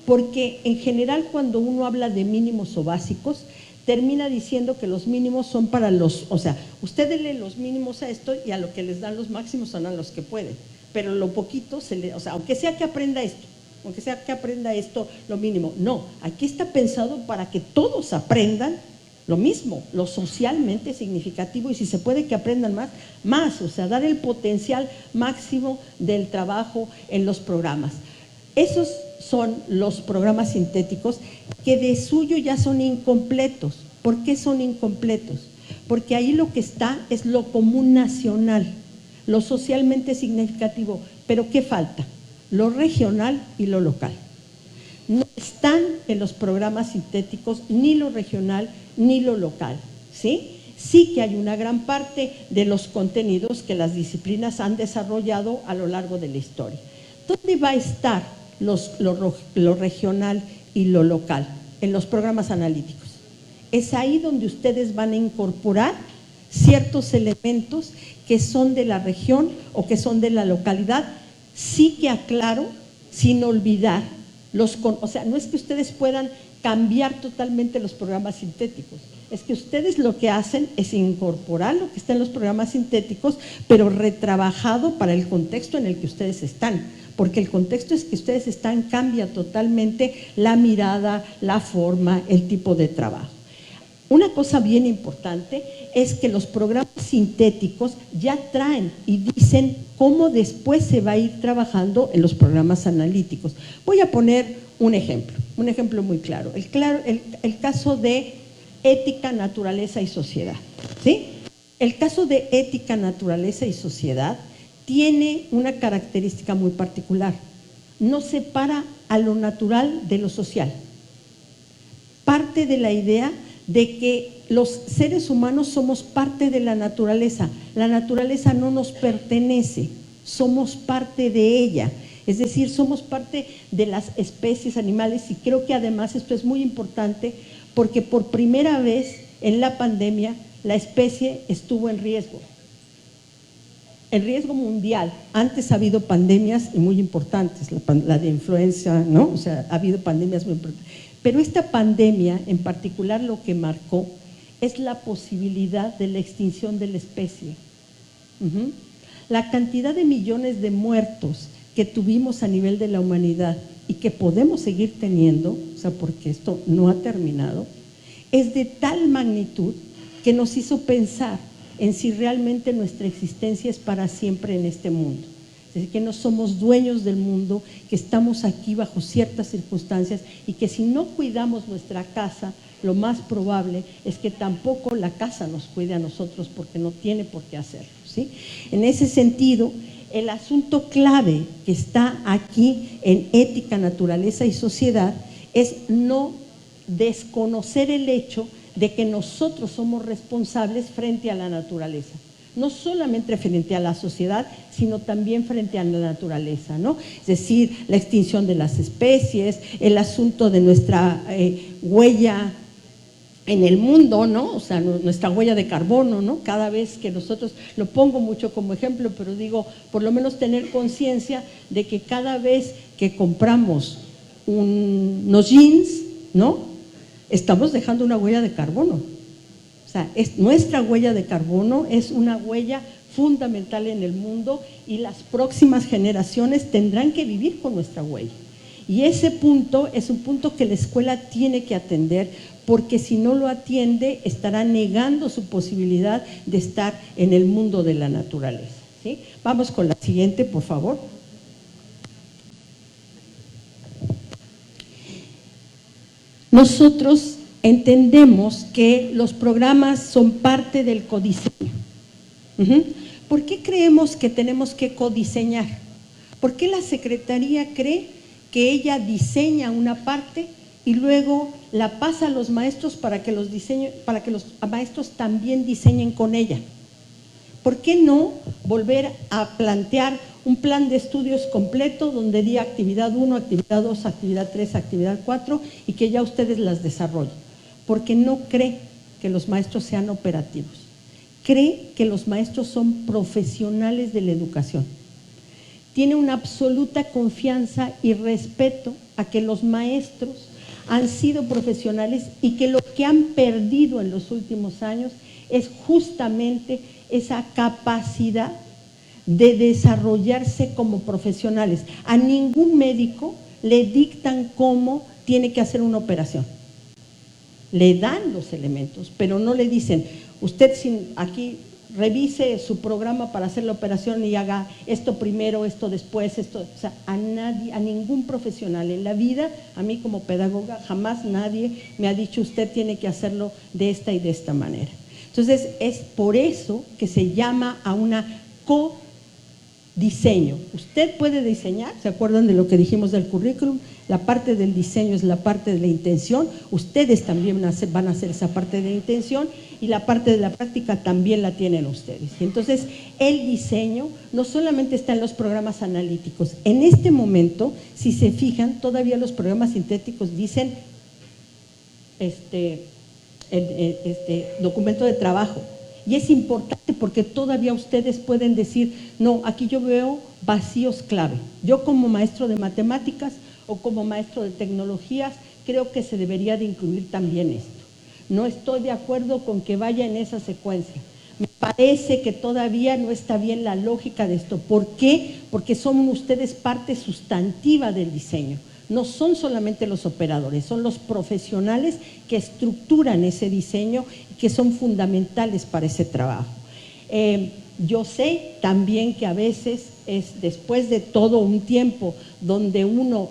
Porque en general cuando uno habla de mínimos o básicos, termina diciendo que los mínimos son para los, o sea, ustedes leen los mínimos a esto y a lo que les dan los máximos son a los que pueden, pero lo poquito, o sea, aunque sea que aprenda esto, lo mínimo. No, aquí está pensado para que todos aprendan lo mismo, lo socialmente significativo, y si se puede que aprendan más, o sea, dar el potencial máximo del trabajo en los programas. Esos son los programas sintéticos que de suyo ya son incompletos. ¿Por qué son incompletos? Porque ahí lo que está es lo común nacional, lo socialmente significativo, pero ¿qué falta? Lo regional y lo local. No están en los programas sintéticos ni lo regional ni lo local, ¿sí? Sí que hay una gran parte de los contenidos que las disciplinas han desarrollado a lo largo de la historia. ¿dónde va a estar lo regional y lo local? En los programas analíticos. Es ahí donde ustedes van a incorporar ciertos elementos que son de la región o que son de la localidad. Sí que aclaro, sin olvidar, o sea, no es que ustedes puedan cambiar totalmente los programas sintéticos, es que ustedes lo que hacen es incorporar lo que está en los programas sintéticos, pero retrabajado para el contexto en el que ustedes están, porque el contexto es que ustedes están, cambia totalmente la mirada, la forma, el tipo de trabajo. Una cosa bien importante es que los programas sintéticos ya traen y dicen cómo después se va a ir trabajando en los programas analíticos. Voy a poner un ejemplo muy claro. El caso de ética, naturaleza y sociedad, ¿sí? El caso de ética, naturaleza y sociedad tiene una característica muy particular. No separa a lo natural de lo social. Parte de la idea de que los seres humanos somos parte de la naturaleza no nos pertenece, somos parte de ella, es decir, somos parte de las especies animales, y creo que además esto es muy importante porque por primera vez en la pandemia la especie estuvo en riesgo mundial. Antes ha habido pandemias muy importantes, la de influenza, ¿no? O sea, ha habido pandemias muy importantes. Pero esta pandemia en particular lo que marcó es la posibilidad de la extinción de la especie. La cantidad de millones de muertos que tuvimos a nivel de la humanidad y que podemos seguir teniendo, o sea, porque esto no ha terminado, es de tal magnitud que nos hizo pensar en si realmente nuestra existencia es para siempre en este mundo. Es decir, que no somos dueños del mundo, que estamos aquí bajo ciertas circunstancias y que si no cuidamos nuestra casa, lo más probable es que tampoco la casa nos cuide a nosotros porque no tiene por qué hacerlo, ¿sí? En ese sentido, el asunto clave que está aquí en ética, naturaleza y sociedad es no desconocer el hecho de que nosotros somos responsables frente a la naturaleza. No solamente frente a la sociedad, sino también frente a la naturaleza, ¿no? Es decir, la extinción de las especies, el asunto de nuestra huella en el mundo, ¿no? O sea, nuestra huella de carbono, ¿no? Cada vez que nosotros, lo pongo mucho como ejemplo, pero digo, por lo menos tener conciencia de que cada vez que compramos unos jeans, ¿no? Estamos dejando una huella de carbono. O sea, nuestra huella de carbono es una huella fundamental en el mundo y las próximas generaciones tendrán que vivir con nuestra huella. Y ese punto es un punto que la escuela tiene que atender, porque si no lo atiende estará negando su posibilidad de estar en el mundo de la naturaleza, ¿sí? Vamos con la siguiente, por favor. Nosotros entendemos que los programas son parte del codiseño. ¿Por qué creemos que tenemos que codiseñar? ¿Por qué la Secretaría cree que ella diseña una parte y luego la pasa a los maestros para que los maestros también diseñen con ella? ¿Por qué no volver a plantear un plan de estudios completo donde diga actividad 1, actividad 2, actividad 3, actividad 4 y que ya ustedes las desarrollen? Porque no cree que los maestros sean operativos, cree que los maestros son profesionales de la educación. Tiene una absoluta confianza y respeto a que los maestros han sido profesionales y que lo que han perdido en los últimos años es justamente esa capacidad de desarrollarse como profesionales. A ningún médico le dictan cómo tiene que hacer una operación. Le dan los elementos, pero no le dicen, usted aquí revise su programa para hacer la operación y haga esto primero, esto después, esto. O sea, a nadie, a ningún profesional en la vida, a mí como pedagoga, jamás nadie me ha dicho usted tiene que hacerlo de esta y de esta manera. Entonces, es por eso que se llama a una diseño. Usted puede diseñar, ¿se acuerdan de lo que dijimos del currículum? La parte del diseño es la parte de la intención, ustedes también van a hacer esa parte de la intención y la parte de la práctica también la tienen ustedes. Y entonces, el diseño no solamente está en los programas analíticos. En este momento, si se fijan, todavía los programas sintéticos dicen documento de trabajo. Y es importante porque todavía ustedes pueden decir, no, aquí yo veo vacíos clave. Yo como maestro de matemáticas o como maestro de tecnologías, creo que se debería de incluir también esto. No estoy de acuerdo con que vaya en esa secuencia. Me parece que todavía no está bien la lógica de esto. ¿Por qué? Porque son ustedes parte sustantiva del diseño. No son solamente los operadores, son los profesionales que estructuran ese diseño y que son fundamentales para ese trabajo. Yo sé también que a veces es después de todo un tiempo donde uno,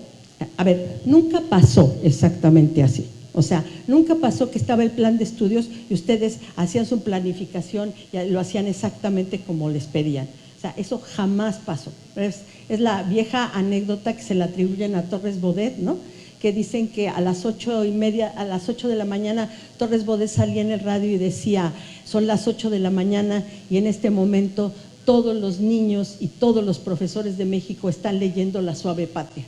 a ver, nunca pasó exactamente así. O sea, nunca pasó que estaba el plan de estudios y ustedes hacían su planificación y lo hacían exactamente como les pedían. O sea, eso jamás pasó. Es la vieja anécdota que se le atribuyen a Torres Bodet, ¿no? Que dicen que a las 8:30, a las 8 de la mañana, Torres Bodet salía en el radio y decía, son las 8 de la mañana y en este momento todos los niños y todos los profesores de México están leyendo La Suave Patria.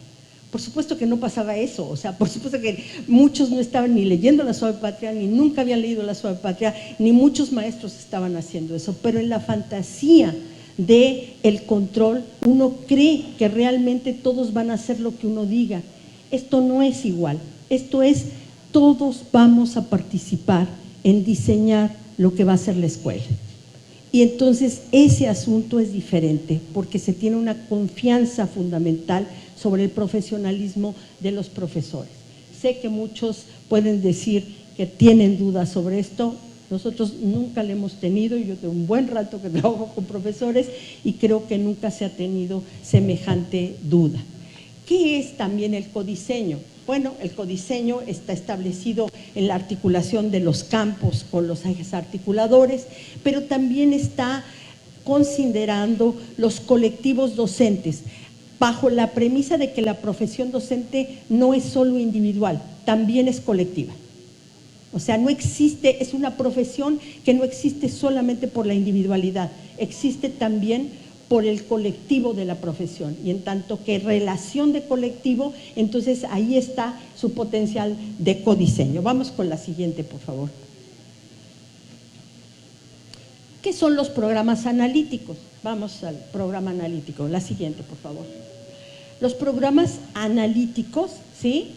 Por supuesto que no pasaba eso, o sea, por supuesto que muchos no estaban ni leyendo La Suave Patria, ni nunca habían leído La Suave Patria, ni muchos maestros estaban haciendo eso, pero en la fantasía del control, uno cree que realmente todos van a hacer lo que uno diga. Esto no es igual, esto es, todos vamos a participar en diseñar lo que va a ser la escuela. Y entonces ese asunto es diferente, porque se tiene una confianza fundamental sobre el profesionalismo de los profesores. Sé que muchos pueden decir que tienen dudas sobre esto. Nosotros nunca le hemos tenido, yo tengo un buen rato que trabajo con profesores y creo que nunca se ha tenido semejante duda. ¿Qué es también el codiseño? Bueno, el codiseño está establecido en la articulación de los campos con los ejes articuladores, pero también está considerando los colectivos docentes, bajo la premisa de que la profesión docente no es solo individual, también es colectiva. O sea, no existe, es una profesión que no existe solamente por la individualidad, existe también por el colectivo de la profesión. Y en tanto que relación de colectivo, entonces ahí está su potencial de codiseño. Vamos con la siguiente, por favor. ¿Qué son los programas analíticos? Vamos al programa analítico. La siguiente, por favor. Los programas analíticos, ¿sí?,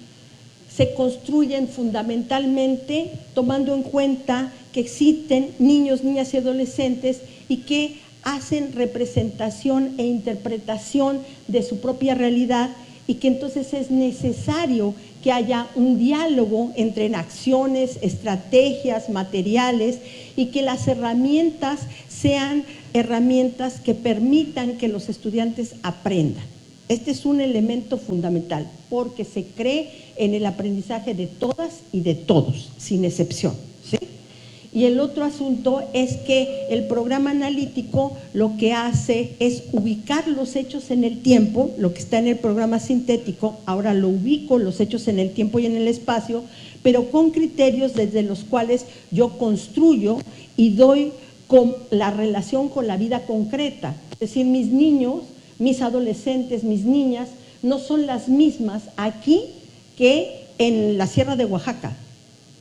se construyen fundamentalmente tomando en cuenta que existen niños, niñas y adolescentes y que hacen representación e interpretación de su propia realidad y que entonces es necesario que haya un diálogo entre acciones, estrategias, materiales y que las herramientas sean herramientas que permitan que los estudiantes aprendan. Este es un elemento fundamental porque se cree en el aprendizaje de todas y de todos, sin excepción, ¿sí? Y el otro asunto es que el programa analítico lo que hace es ubicar los hechos en el tiempo, lo que está en el programa sintético, ahora lo ubico los hechos en el tiempo y en el espacio, pero con criterios desde los cuales yo construyo y doy con la relación con la vida concreta. Es decir, mis niños, mis adolescentes, mis niñas, no son las mismas aquí que en la Sierra de Oaxaca,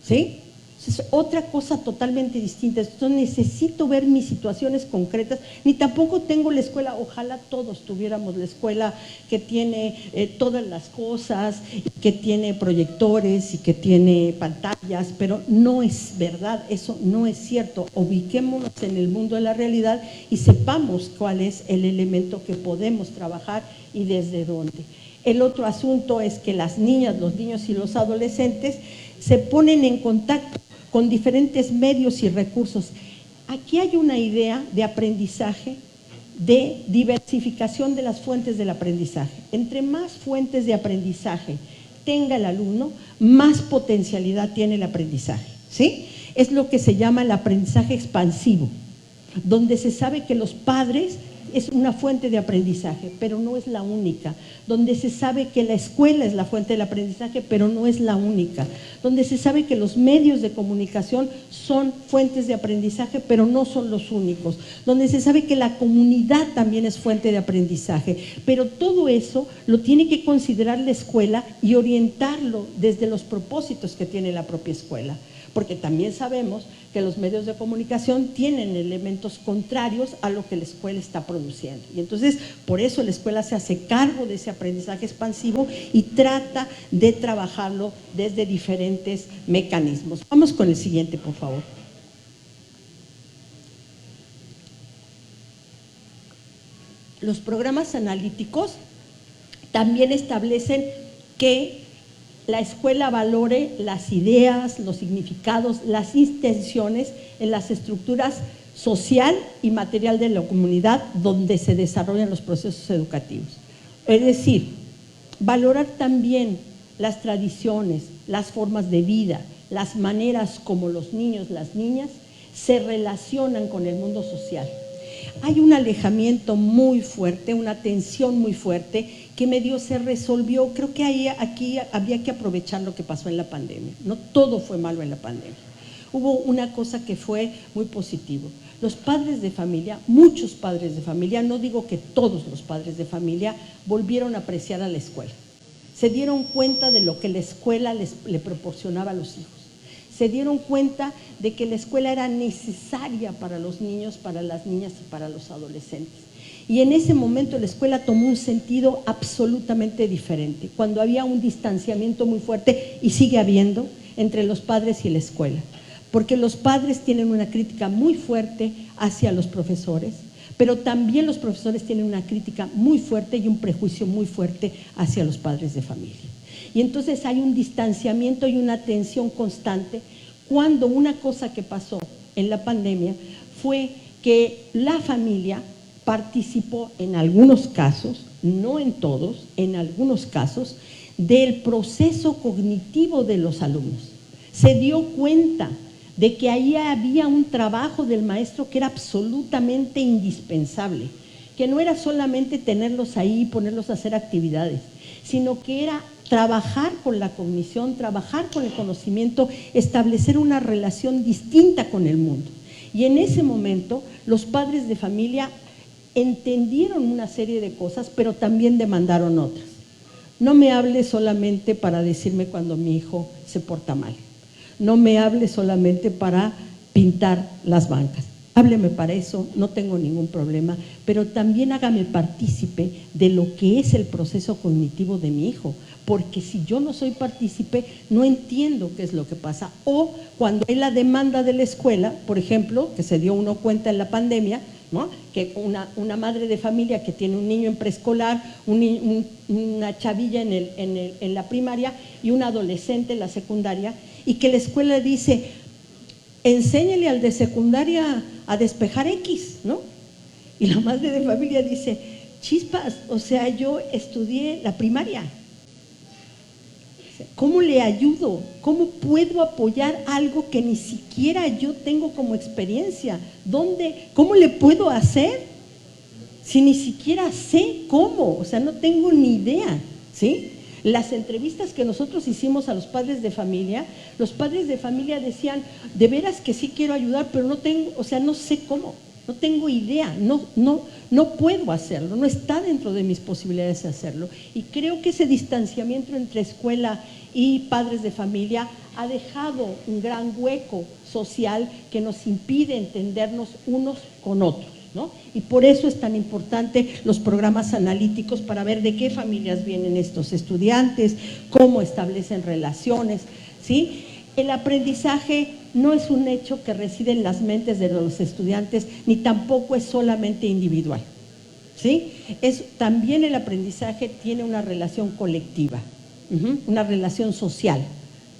¿sí? Es otra cosa totalmente distinta. Entonces necesito ver mis situaciones concretas, ni tampoco tengo la escuela, ojalá todos tuviéramos la escuela que tiene todas las cosas, que tiene proyectores y que tiene pantallas, pero no es verdad, eso no es cierto. Ubiquémonos en el mundo de la realidad y sepamos cuál es el elemento que podemos trabajar y desde dónde. El otro asunto es que las niñas, los niños y los adolescentes se ponen en contacto con diferentes medios y recursos. Aquí hay una idea de aprendizaje, de diversificación de las fuentes del aprendizaje. Entre más fuentes de aprendizaje tenga el alumno, más potencialidad tiene el aprendizaje, ¿sí? Es lo que se llama el aprendizaje expansivo, donde se sabe que los padres es una fuente de aprendizaje, pero no es la única. Donde se sabe que la escuela es la fuente del aprendizaje, pero no es la única. Donde se sabe que los medios de comunicación son fuentes de aprendizaje, pero no son los únicos. Donde se sabe que la comunidad también es fuente de aprendizaje, pero todo eso lo tiene que considerar la escuela y orientarlo desde los propósitos que tiene la propia escuela. Porque también sabemos que los medios de comunicación tienen elementos contrarios a lo que la escuela está produciendo. Y entonces, por eso la escuela se hace cargo de ese aprendizaje expansivo y trata de trabajarlo desde diferentes mecanismos. Vamos con el siguiente, por favor. Los programas analíticos también establecen que la escuela valore las ideas, los significados, las intenciones en las estructuras social y material de la comunidad donde se desarrollan los procesos educativos. Es decir, valorar también las tradiciones, las formas de vida, las maneras como los niños, las niñas se relacionan con el mundo social. Hay un alejamiento muy fuerte, una tensión muy fuerte que medio se resolvió. Creo que aquí había que aprovechar lo que pasó en la pandemia. No todo fue malo en la pandemia. Hubo una cosa que fue muy positivo. Los padres de familia, muchos padres de familia, no digo que todos los padres de familia, volvieron a apreciar a la escuela. Se dieron cuenta de lo que la escuela le proporcionaba a los hijos. Se dieron cuenta de que la escuela era necesaria para los niños, para las niñas y para los adolescentes. Y en ese momento la escuela tomó un sentido absolutamente diferente, cuando había un distanciamiento muy fuerte, y sigue habiendo, entre los padres y la escuela. Porque los padres tienen una crítica muy fuerte hacia los profesores, pero también los profesores tienen una crítica muy fuerte y un prejuicio muy fuerte hacia los padres de familia. Y entonces hay un distanciamiento y una tensión constante, cuando una cosa que pasó en la pandemia fue que la familia participó en algunos casos, no en todos, en algunos casos, del proceso cognitivo de los alumnos. Se dio cuenta de que ahí había un trabajo del maestro que era absolutamente indispensable, que no era solamente tenerlos ahí y ponerlos a hacer actividades, sino que era trabajar con la cognición, trabajar con el conocimiento, establecer una relación distinta con el mundo. Y en ese momento los padres de familia entendieron una serie de cosas, pero también demandaron otras. No me hable solamente para decirme cuando mi hijo se porta mal. No me hable solamente para pintar las bancas. Hábleme para eso, no tengo ningún problema, pero también hágame partícipe de lo que es el proceso cognitivo de mi hijo, porque si yo no soy partícipe, no entiendo qué es lo que pasa. O cuando hay la demanda de la escuela, por ejemplo, que se dio uno cuenta en la pandemia, ¿no? Que una madre de familia que tiene un niño en preescolar, una chavilla en la primaria y un adolescente en la secundaria, y que la escuela dice, enséñele al de secundaria a despejar X, ¿no? Y la madre de familia dice, chispas, o sea, yo estudié la primaria. ¿Cómo le ayudo? ¿Cómo puedo apoyar algo que ni siquiera yo tengo como experiencia? ¿Cómo le puedo hacer si ni siquiera sé cómo? O sea, no tengo ni idea, ¿sí? Las entrevistas que nosotros hicimos a los padres de familia decían, de veras que sí quiero ayudar, pero no tengo, o sea, no sé cómo, no tengo idea, no puedo hacerlo, no está dentro de mis posibilidades de hacerlo. Y creo que ese distanciamiento entre escuela y padres de familia ha dejado un gran hueco social que nos impide entendernos unos con otros, ¿no? Y por eso es tan importante los programas analíticos, para ver de qué familias vienen estos estudiantes, cómo establecen relaciones, ¿sí? El aprendizaje no es un hecho que reside en las mentes de los estudiantes, ni tampoco es solamente individual, ¿sí? También el aprendizaje tiene una relación colectiva, una relación social,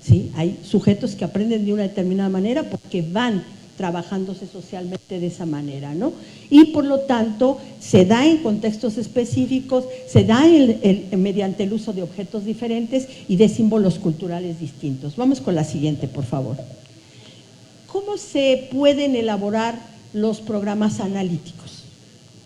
¿sí? Hay sujetos que aprenden de una determinada manera porque van trabajándose socialmente de esa manera, ¿no? Y por lo tanto se da en contextos específicos, se da mediante el uso de objetos diferentes y de símbolos culturales distintos. Vamos con la siguiente, por favor. ¿Cómo se pueden elaborar los programas analíticos?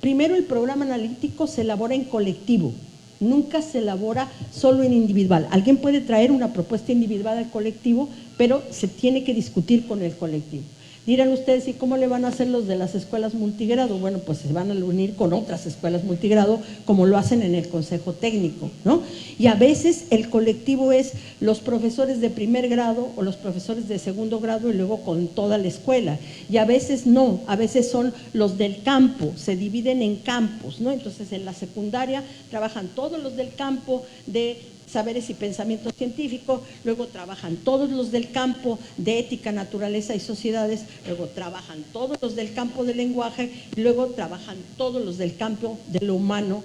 Primero, el programa analítico se elabora en colectivo, nunca se elabora solo en individual. Alguien puede traer una propuesta individual al colectivo, pero se tiene que discutir con el colectivo. Dirán ustedes, ¿y cómo le van a hacer los de las escuelas multigrado? Bueno, pues se van a unir con otras escuelas multigrado, como lo hacen en el consejo técnico, ¿no? Y a veces el colectivo es los profesores de primer grado o los profesores de segundo grado y luego con toda la escuela. Y a veces no, a veces son los del campo, se dividen en campos, ¿no? Entonces en la secundaria trabajan todos los del campo de saberes y pensamiento científico, luego trabajan todos los del campo de ética, naturaleza y sociedades, luego trabajan todos los del campo del lenguaje y luego trabajan todos los del campo de lo humano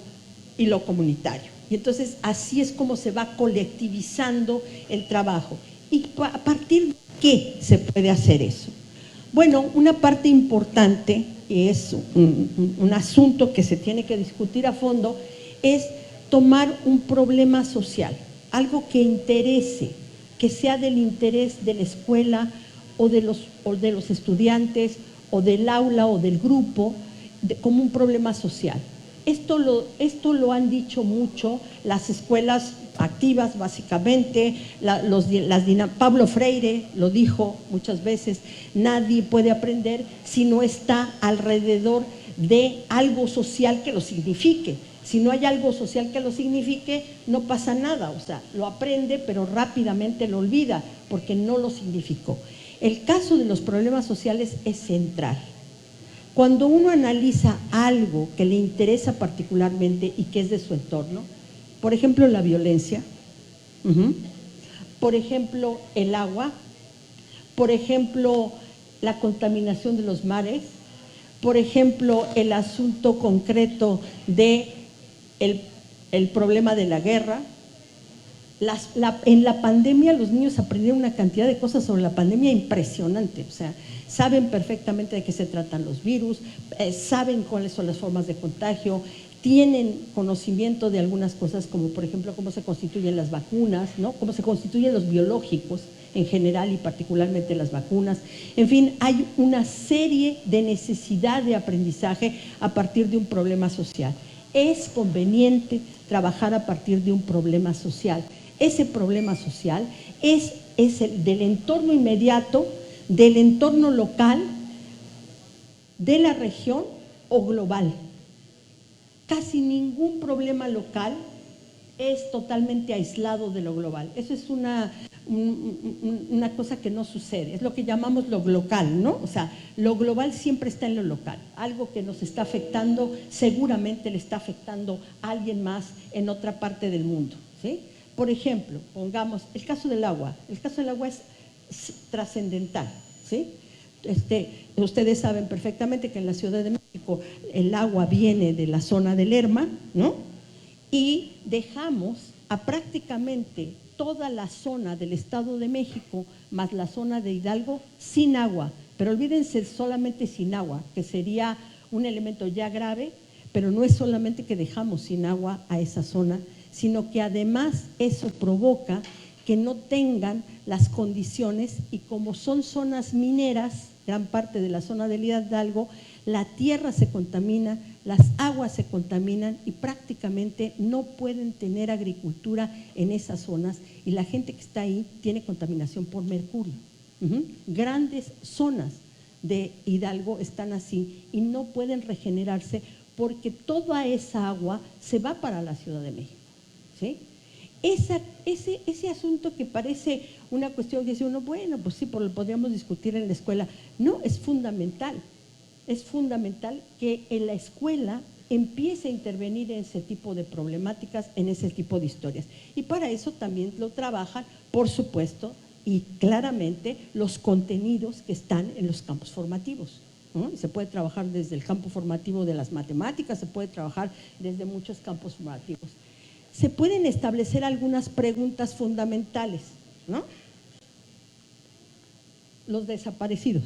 y lo comunitario. Y entonces así es como se va colectivizando el trabajo. ¿Y a partir de qué se puede hacer eso? Bueno, una parte importante, y es un asunto que se tiene que discutir a fondo, es tomar un problema social, algo que interese, que sea del interés de la escuela o de los estudiantes o del aula o del grupo, como un problema social. Esto lo han dicho mucho las escuelas activas, básicamente, Pablo Freire lo dijo muchas veces, nadie puede aprender si no está alrededor de algo social que lo signifique. Si no hay algo social que lo signifique, no pasa nada, o sea, lo aprende, pero rápidamente lo olvida, porque no lo significó. El caso de los problemas sociales es central. Cuando uno analiza algo que le interesa particularmente y que es de su entorno, por ejemplo, la violencia, por ejemplo, el agua, por ejemplo, la contaminación de los mares, por ejemplo, el asunto concreto de el problema de la guerra. En la pandemia los niños aprendieron una cantidad de cosas sobre la pandemia impresionante, o sea, saben perfectamente de qué se tratan los virus, saben cuáles son las formas de contagio, tienen conocimiento de algunas cosas como por ejemplo cómo se constituyen las vacunas, ¿no? Cómo se constituyen los biológicos en general y particularmente las vacunas. En fin, hay una serie de necesidad de aprendizaje a partir de un problema social. Es conveniente trabajar a partir de un problema social. Ese problema social es el del entorno inmediato, del entorno local, de la región o global. Casi ningún problema local es totalmente aislado de lo global. Eso es una cosa que no sucede, es lo que llamamos lo local, ¿no? O sea, lo global siempre está en lo local. Algo que nos está afectando seguramente le está afectando a alguien más en otra parte del mundo, ¿sí? Por ejemplo, pongamos el caso del agua. El caso del agua es trascendental, ¿sí? Ustedes saben perfectamente que en la Ciudad de México el agua viene de la zona del Lerma, ¿no? Y dejamos a prácticamente toda la zona del Estado de México, más la zona de Hidalgo, sin agua. Pero olvídense solamente sin agua, que sería un elemento ya grave, pero no es solamente que dejamos sin agua a esa zona, sino que además eso provoca que no tengan las condiciones, y como son zonas mineras, gran parte de la zona del Hidalgo, la tierra se contamina, las aguas se contaminan y prácticamente no pueden tener agricultura en esas zonas, y la gente que está ahí tiene contaminación por mercurio. Grandes zonas de Hidalgo están así y no pueden regenerarse porque toda esa agua se va para la Ciudad de México, ¿sí? Ese asunto que parece una cuestión que dice uno, bueno, pues sí, lo podríamos discutir en la escuela. No, es fundamental que en la escuela empiece a intervenir en ese tipo de problemáticas, en ese tipo de historias. Y para eso también lo trabajan, por supuesto, y claramente los contenidos que están en los campos formativos, ¿no? Se puede trabajar desde el campo formativo de las matemáticas, se puede trabajar desde muchos campos formativos. Se pueden establecer algunas preguntas fundamentales, ¿no? Los desaparecidos.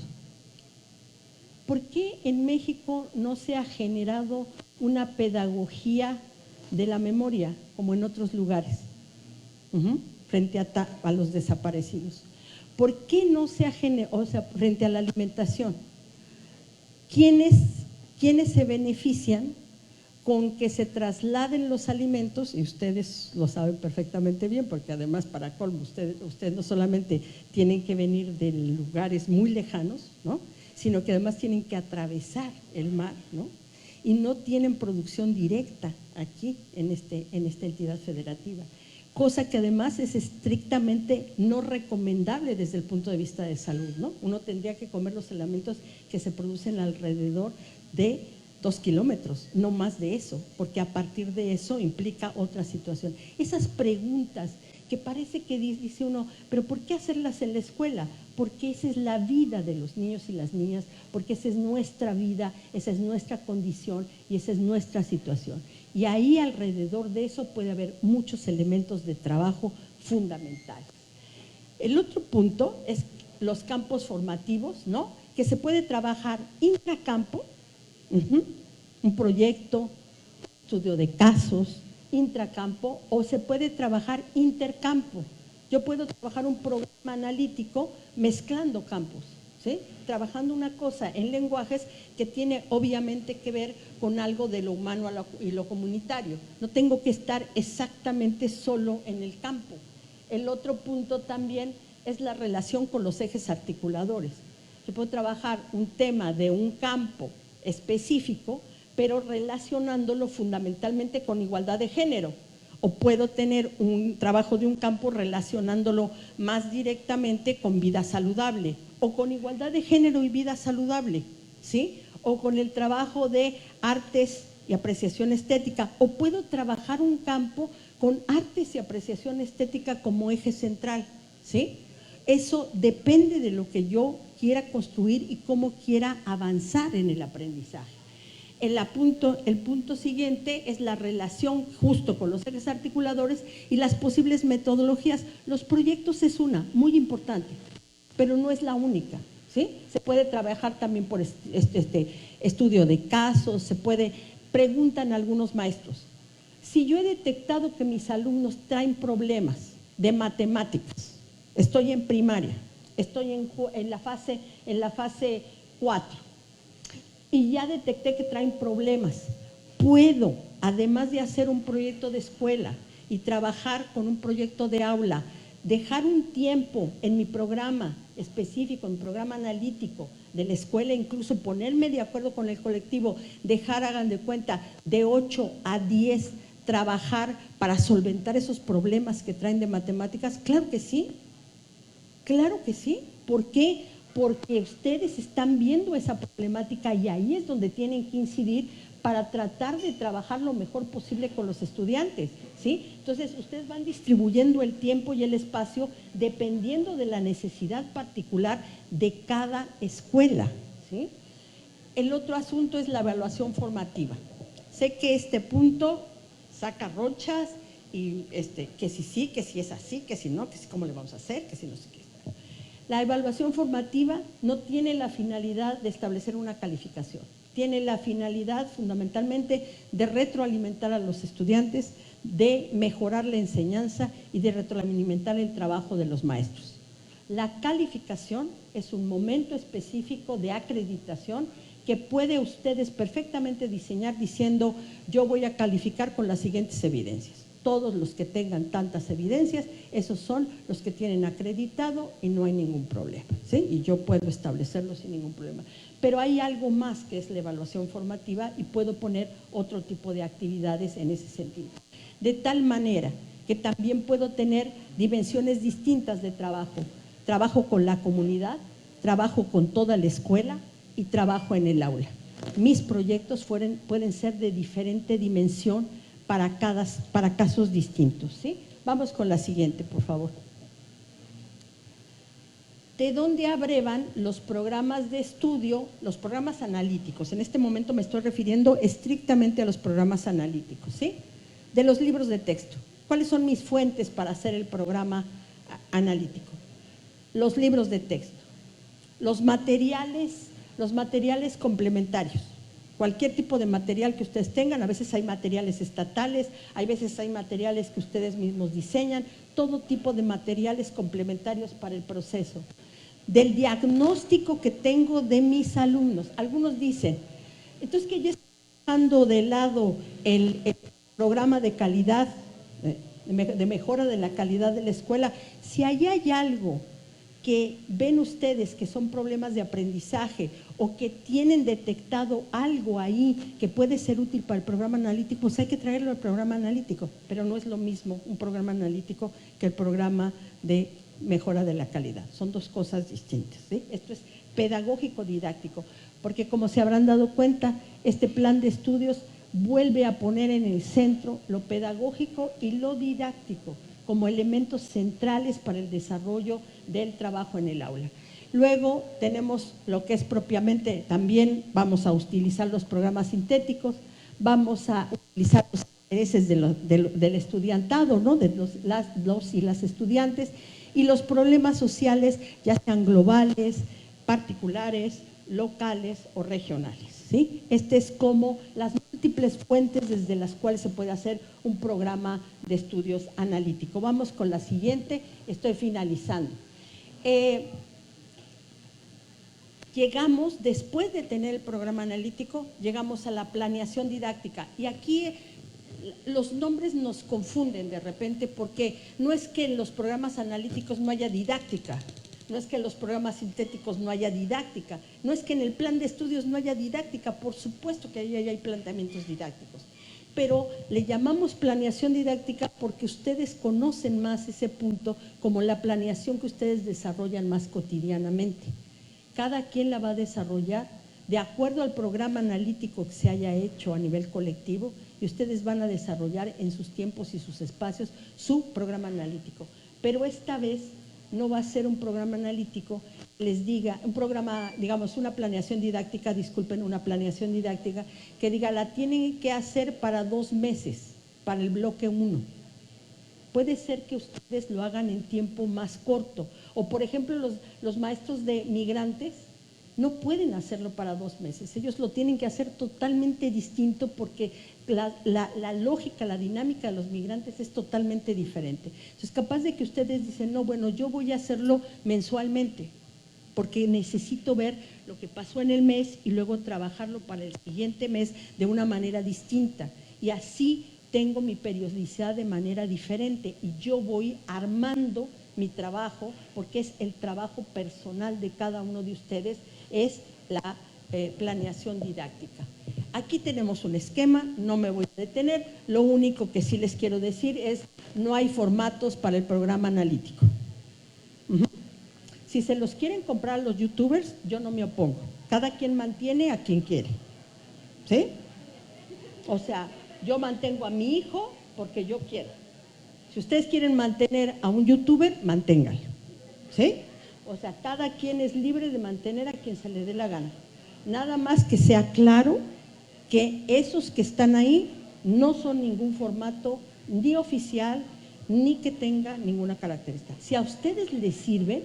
¿Por qué en México no se ha generado una pedagogía de la memoria como en otros lugares frente a los desaparecidos? ¿Por qué no se ha generado, frente a la alimentación? ¿Quiénes se benefician con que se trasladen los alimentos, y ustedes lo saben perfectamente bien, porque además para colmo, ustedes no solamente tienen que venir de lugares muy lejanos, ¿no?, sino que además tienen que atravesar el mar, ¿no?, y no tienen producción directa aquí en esta entidad federativa, cosa que además es estrictamente no recomendable desde el punto de vista de salud, ¿no? Uno tendría que comer los alimentos que se producen alrededor de 2 kilómetros, no más de eso, porque a partir de eso implica otra situación. Esas preguntas que parece que dice uno, pero ¿por qué hacerlas en la escuela? Porque esa es la vida de los niños y las niñas, porque esa es nuestra vida, esa es nuestra condición y esa es nuestra situación. Y ahí alrededor de eso puede haber muchos elementos de trabajo fundamentales. El otro punto es los campos formativos, ¿no?, que se puede trabajar intracampo, un proyecto, estudio de casos, intracampo, o se puede trabajar intercampo. Yo puedo trabajar un programa analítico mezclando campos, ¿sí?, trabajando una cosa en lenguajes que tiene obviamente que ver con algo de lo humano y lo comunitario. No tengo que estar exactamente solo en el campo. El otro punto también es la relación con los ejes articuladores. Yo puedo trabajar un tema de un campo específico, pero relacionándolo fundamentalmente con igualdad de género, o puedo tener un trabajo de un campo relacionándolo más directamente con vida saludable, o con igualdad de género y vida saludable, ¿sí?, o con el trabajo de artes y apreciación estética, o puedo trabajar un campo con artes y apreciación estética como eje central, ¿sí? Eso depende de lo que yo quiera construir y cómo quiera avanzar en el aprendizaje. El punto siguiente es la relación justo con los ejes articuladores y las posibles metodologías. Los proyectos es una, muy importante, pero no es la única, ¿sí? Se puede trabajar también por estudio de casos, preguntan algunos maestros, si yo he detectado que mis alumnos traen problemas de matemáticas, estoy en primaria, estoy en la fase 4, y ya detecté que traen problemas, puedo, además de hacer un proyecto de escuela y trabajar con un proyecto de aula, dejar un tiempo en mi programa específico, en mi programa analítico de la escuela, incluso ponerme de acuerdo con el colectivo, hagan de cuenta, de 8 a 10, trabajar para solventar esos problemas que traen de matemáticas. Claro que sí, claro que sí. ¿Por qué? Porque ustedes están viendo esa problemática y ahí es donde tienen que incidir para tratar de trabajar lo mejor posible con los estudiantes, ¿sí? Entonces, ustedes van distribuyendo el tiempo y el espacio dependiendo de la necesidad particular de cada escuela, ¿sí? El otro asunto es la evaluación formativa. Sé que este punto saca ronchas y que si sí, que si es así, que si no, que si cómo le vamos a hacer, que si no sé qué. La evaluación formativa no tiene la finalidad de establecer una calificación, tiene la finalidad fundamentalmente de retroalimentar a los estudiantes, de mejorar la enseñanza y de retroalimentar el trabajo de los maestros. La calificación es un momento específico de acreditación que puede ustedes perfectamente diseñar diciendo, yo voy a calificar con las siguientes evidencias. Todos los que tengan tantas evidencias, esos son los que tienen acreditado y no hay ningún problema, ¿sí? Y yo puedo establecerlo sin ningún problema. Pero hay algo más que es la evaluación formativa y puedo poner otro tipo de actividades en ese sentido. De tal manera que también puedo tener dimensiones distintas de trabajo. Trabajo con la comunidad, trabajo con toda la escuela y trabajo en el aula. Mis proyectos pueden ser de diferente dimensión para casos distintos, ¿sí? Vamos con la siguiente, por favor. ¿De dónde abrevan los programas de estudio, los programas analíticos? En este momento me estoy refiriendo estrictamente a los programas analíticos, ¿sí? De los libros de texto. ¿Cuáles son mis fuentes para hacer el programa analítico? Los libros de texto, los materiales complementarios. Cualquier tipo de material que ustedes tengan, a veces hay materiales estatales, hay veces hay materiales que ustedes mismos diseñan, todo tipo de materiales complementarios para el proceso. Del diagnóstico que tengo de mis alumnos. Algunos dicen, entonces que yo dejando de lado el programa de calidad, de mejora de la calidad de la escuela, si ahí hay algo que ven ustedes que son problemas de aprendizaje o que tienen detectado algo ahí que puede ser útil para el programa analítico, pues hay que traerlo al programa analítico, pero no es lo mismo un programa analítico que el programa de mejora de la calidad. Son dos cosas distintas, ¿sí? Esto es pedagógico didáctico, porque como se habrán dado cuenta, este plan de estudios vuelve a poner en el centro lo pedagógico y lo didáctico como elementos centrales para el desarrollo del trabajo en el aula. Luego tenemos lo que es propiamente, también vamos a utilizar los programas sintéticos, vamos a utilizar los intereses del estudiantado, ¿no? De los y las estudiantes, y los problemas sociales, ya sean globales, particulares, locales o regionales, ¿sí? Este es como las múltiples fuentes desde las cuales se puede hacer un programa de estudios analítico. Vamos con la siguiente, estoy finalizando. Llegamos, después de tener el programa analítico, llegamos a la planeación didáctica, y aquí los nombres nos confunden de repente, porque no es que en los programas analíticos no haya didáctica, no es que en los programas sintéticos no haya didáctica, no es que en el plan de estudios no haya didáctica, por supuesto que ahí hay planteamientos didácticos, pero le llamamos planeación didáctica porque ustedes conocen más ese punto como la planeación que ustedes desarrollan más cotidianamente. Cada quien la va a desarrollar de acuerdo al programa analítico que se haya hecho a nivel colectivo, y ustedes van a desarrollar en sus tiempos y sus espacios su programa analítico. Pero esta vez no va a ser un programa analítico, les diga, un programa, digamos, una planeación didáctica, disculpen, una planeación didáctica que diga, la tienen que hacer para 2 meses, para el bloque 1. Puede ser que ustedes lo hagan en tiempo más corto, o por ejemplo los maestros de migrantes no pueden hacerlo para 2 meses, ellos lo tienen que hacer totalmente distinto, porque la lógica, la dinámica de los migrantes es totalmente diferente. Entonces, capaz de que ustedes dicen, no, bueno, yo voy a hacerlo mensualmente, porque necesito ver lo que pasó en el mes y luego trabajarlo para el siguiente mes de una manera distinta, y así tengo mi periodicidad de manera diferente, y yo voy armando mi trabajo, porque es el trabajo personal de cada uno de ustedes, es la planeación didáctica. Aquí tenemos un esquema, no me voy a detener, lo único que sí les quiero decir es, no hay formatos para el programa analítico. Si se los quieren comprar los youtubers, yo no me opongo, cada quien mantiene a quien quiere, ¿sí? O sea, yo mantengo a mi hijo porque yo quiero. Si ustedes quieren mantener a un youtuber, manténganlo, ¿sí? O sea, cada quien es libre de mantener a quien se le dé la gana. Nada más que sea claro que esos que están ahí no son ningún formato ni oficial, ni que tenga ninguna característica. Si a ustedes les sirve,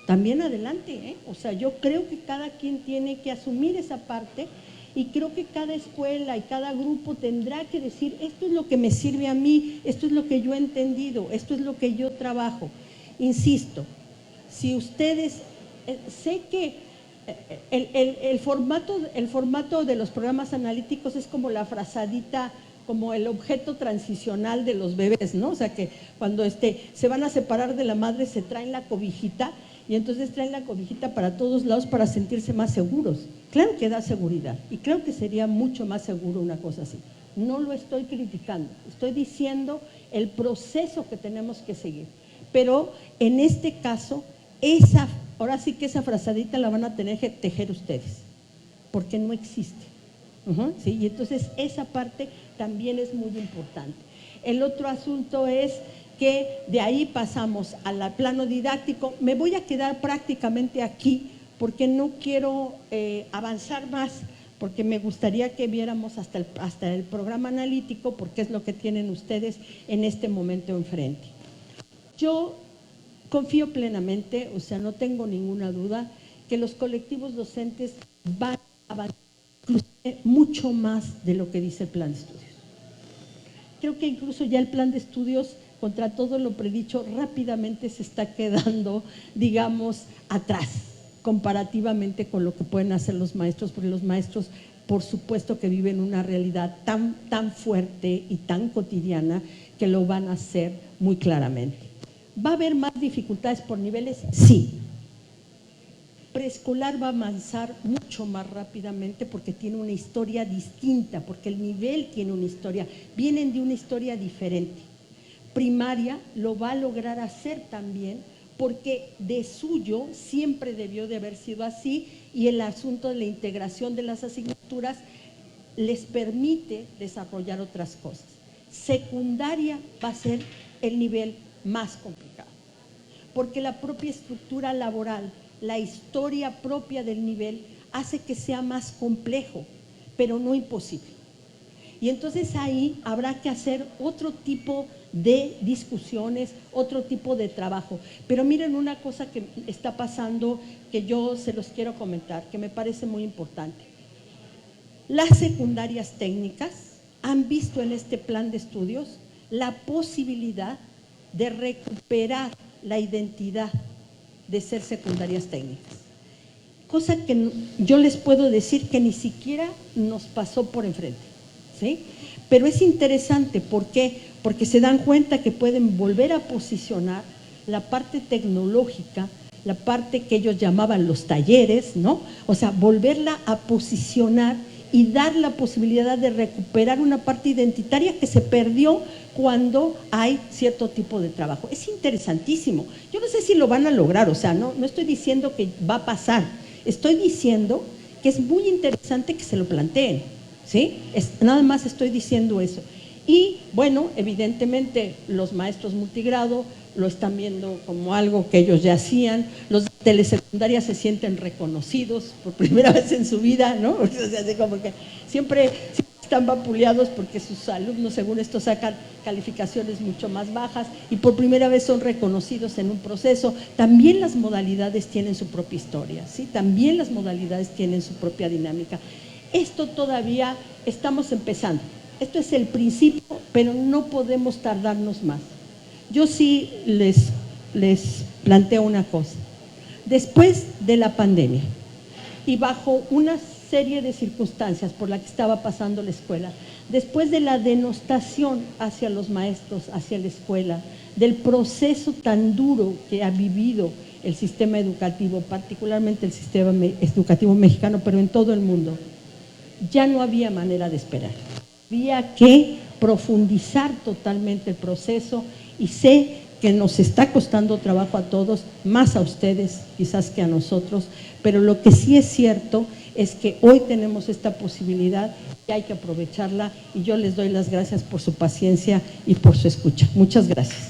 también adelante, ¿eh? O sea, yo creo que cada quien tiene que asumir esa parte, y creo que cada escuela y cada grupo tendrá que decir, esto es lo que me sirve a mí, esto es lo que yo he entendido, esto es lo que yo trabajo. Insisto, si ustedes, sé que el formato de los programas analíticos es como la frazadita, como el objeto transicional de los bebés, ¿no? O sea, que cuando se van a separar de la madre, se traen la cobijita, y entonces traen la cobijita para todos lados para sentirse más seguros. Claro que da seguridad, y creo que sería mucho más seguro una cosa así. No lo estoy criticando, estoy diciendo el proceso que tenemos que seguir. Pero en este caso, ahora sí que esa frazadita la van a tener que tejer ustedes, porque no existe. ¿Sí? Y entonces esa parte también es muy importante. El otro asunto es que de ahí pasamos al plano didáctico. Me voy a quedar prácticamente aquí porque no quiero avanzar más, porque me gustaría que viéramos hasta el programa analítico, porque es lo que tienen ustedes en este momento enfrente. Yo confío plenamente, o sea, no tengo ninguna duda, que los colectivos docentes van a avanzar mucho más de lo que dice el plan de estudios. Creo que incluso ya el plan de estudios, contra todo lo predicho, rápidamente se está quedando, digamos, atrás, comparativamente con lo que pueden hacer los maestros, porque los maestros por supuesto que viven una realidad tan fuerte y tan cotidiana que lo van a hacer muy claramente. ¿Va a haber más dificultades por niveles? Sí. Preescolar va a avanzar mucho más rápidamente porque tiene una historia distinta, porque el nivel tiene una historia, vienen de una historia diferente. Primaria lo va a lograr hacer también porque de suyo siempre debió de haber sido así y el asunto de la integración de las asignaturas les permite desarrollar otras cosas. Secundaria va a ser el nivel más complicado, porque la propia estructura laboral, la historia propia del nivel hace que sea más complejo, pero no imposible. Y entonces ahí habrá que hacer otro tipo de discusiones, otro tipo de trabajo. Pero miren una cosa que está pasando que yo se los quiero comentar, que me parece muy importante. Las secundarias técnicas han visto en este plan de estudios la posibilidad de recuperar la identidad de ser secundarias técnicas. Cosa que yo les puedo decir que ni siquiera nos pasó por enfrente, ¿sí? Pero es interesante, ¿por qué? Porque se dan cuenta que pueden volver a posicionar la parte tecnológica, la parte que ellos llamaban los talleres, ¿no? O sea, volverla a posicionar y dar la posibilidad de recuperar una parte identitaria que se perdió cuando hay cierto tipo de trabajo. Es interesantísimo. Yo no sé si lo van a lograr, o sea, no estoy diciendo que va a pasar, estoy diciendo que es muy interesante que se lo planteen, ¿sí? Nada más estoy diciendo eso. Y bueno, evidentemente los maestros multigrado lo están viendo como algo que ellos ya hacían, los de telesecundaria se sienten reconocidos por primera vez en su vida, ¿no? O sea, así como que siempre están vapuleados porque sus alumnos, según esto, sacan calificaciones mucho más bajas y por primera vez son reconocidos en un proceso. También las modalidades tienen su propia historia, ¿sí? También las modalidades tienen su propia dinámica. Esto todavía estamos empezando. Esto es el principio, pero no podemos tardarnos más. Yo sí les planteo una cosa. Después de la pandemia y bajo una serie de circunstancias por la que estaba pasando la escuela, después de la denostación hacia los maestros, hacia la escuela, del proceso tan duro que ha vivido el sistema educativo, particularmente el sistema educativo mexicano, pero en todo el mundo, ya no había manera de esperar. Había que profundizar totalmente el proceso y sé que nos está costando trabajo a todos, más a ustedes quizás que a nosotros, pero lo que sí es cierto es que hoy tenemos esta posibilidad y hay que aprovecharla y yo les doy las gracias por su paciencia y por su escucha. Muchas gracias.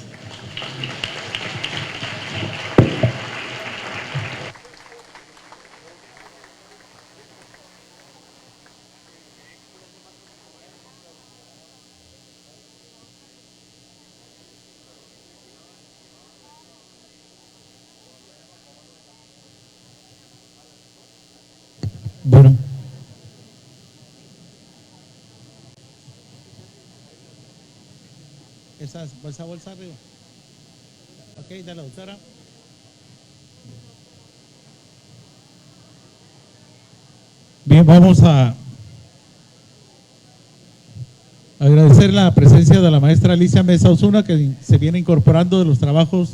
Bueno. Esa bolsa arriba. Ok, de la doctora. Bien, vamos a agradecer la presencia de la maestra Alicia Mesa Osuna, que se viene incorporando de los trabajos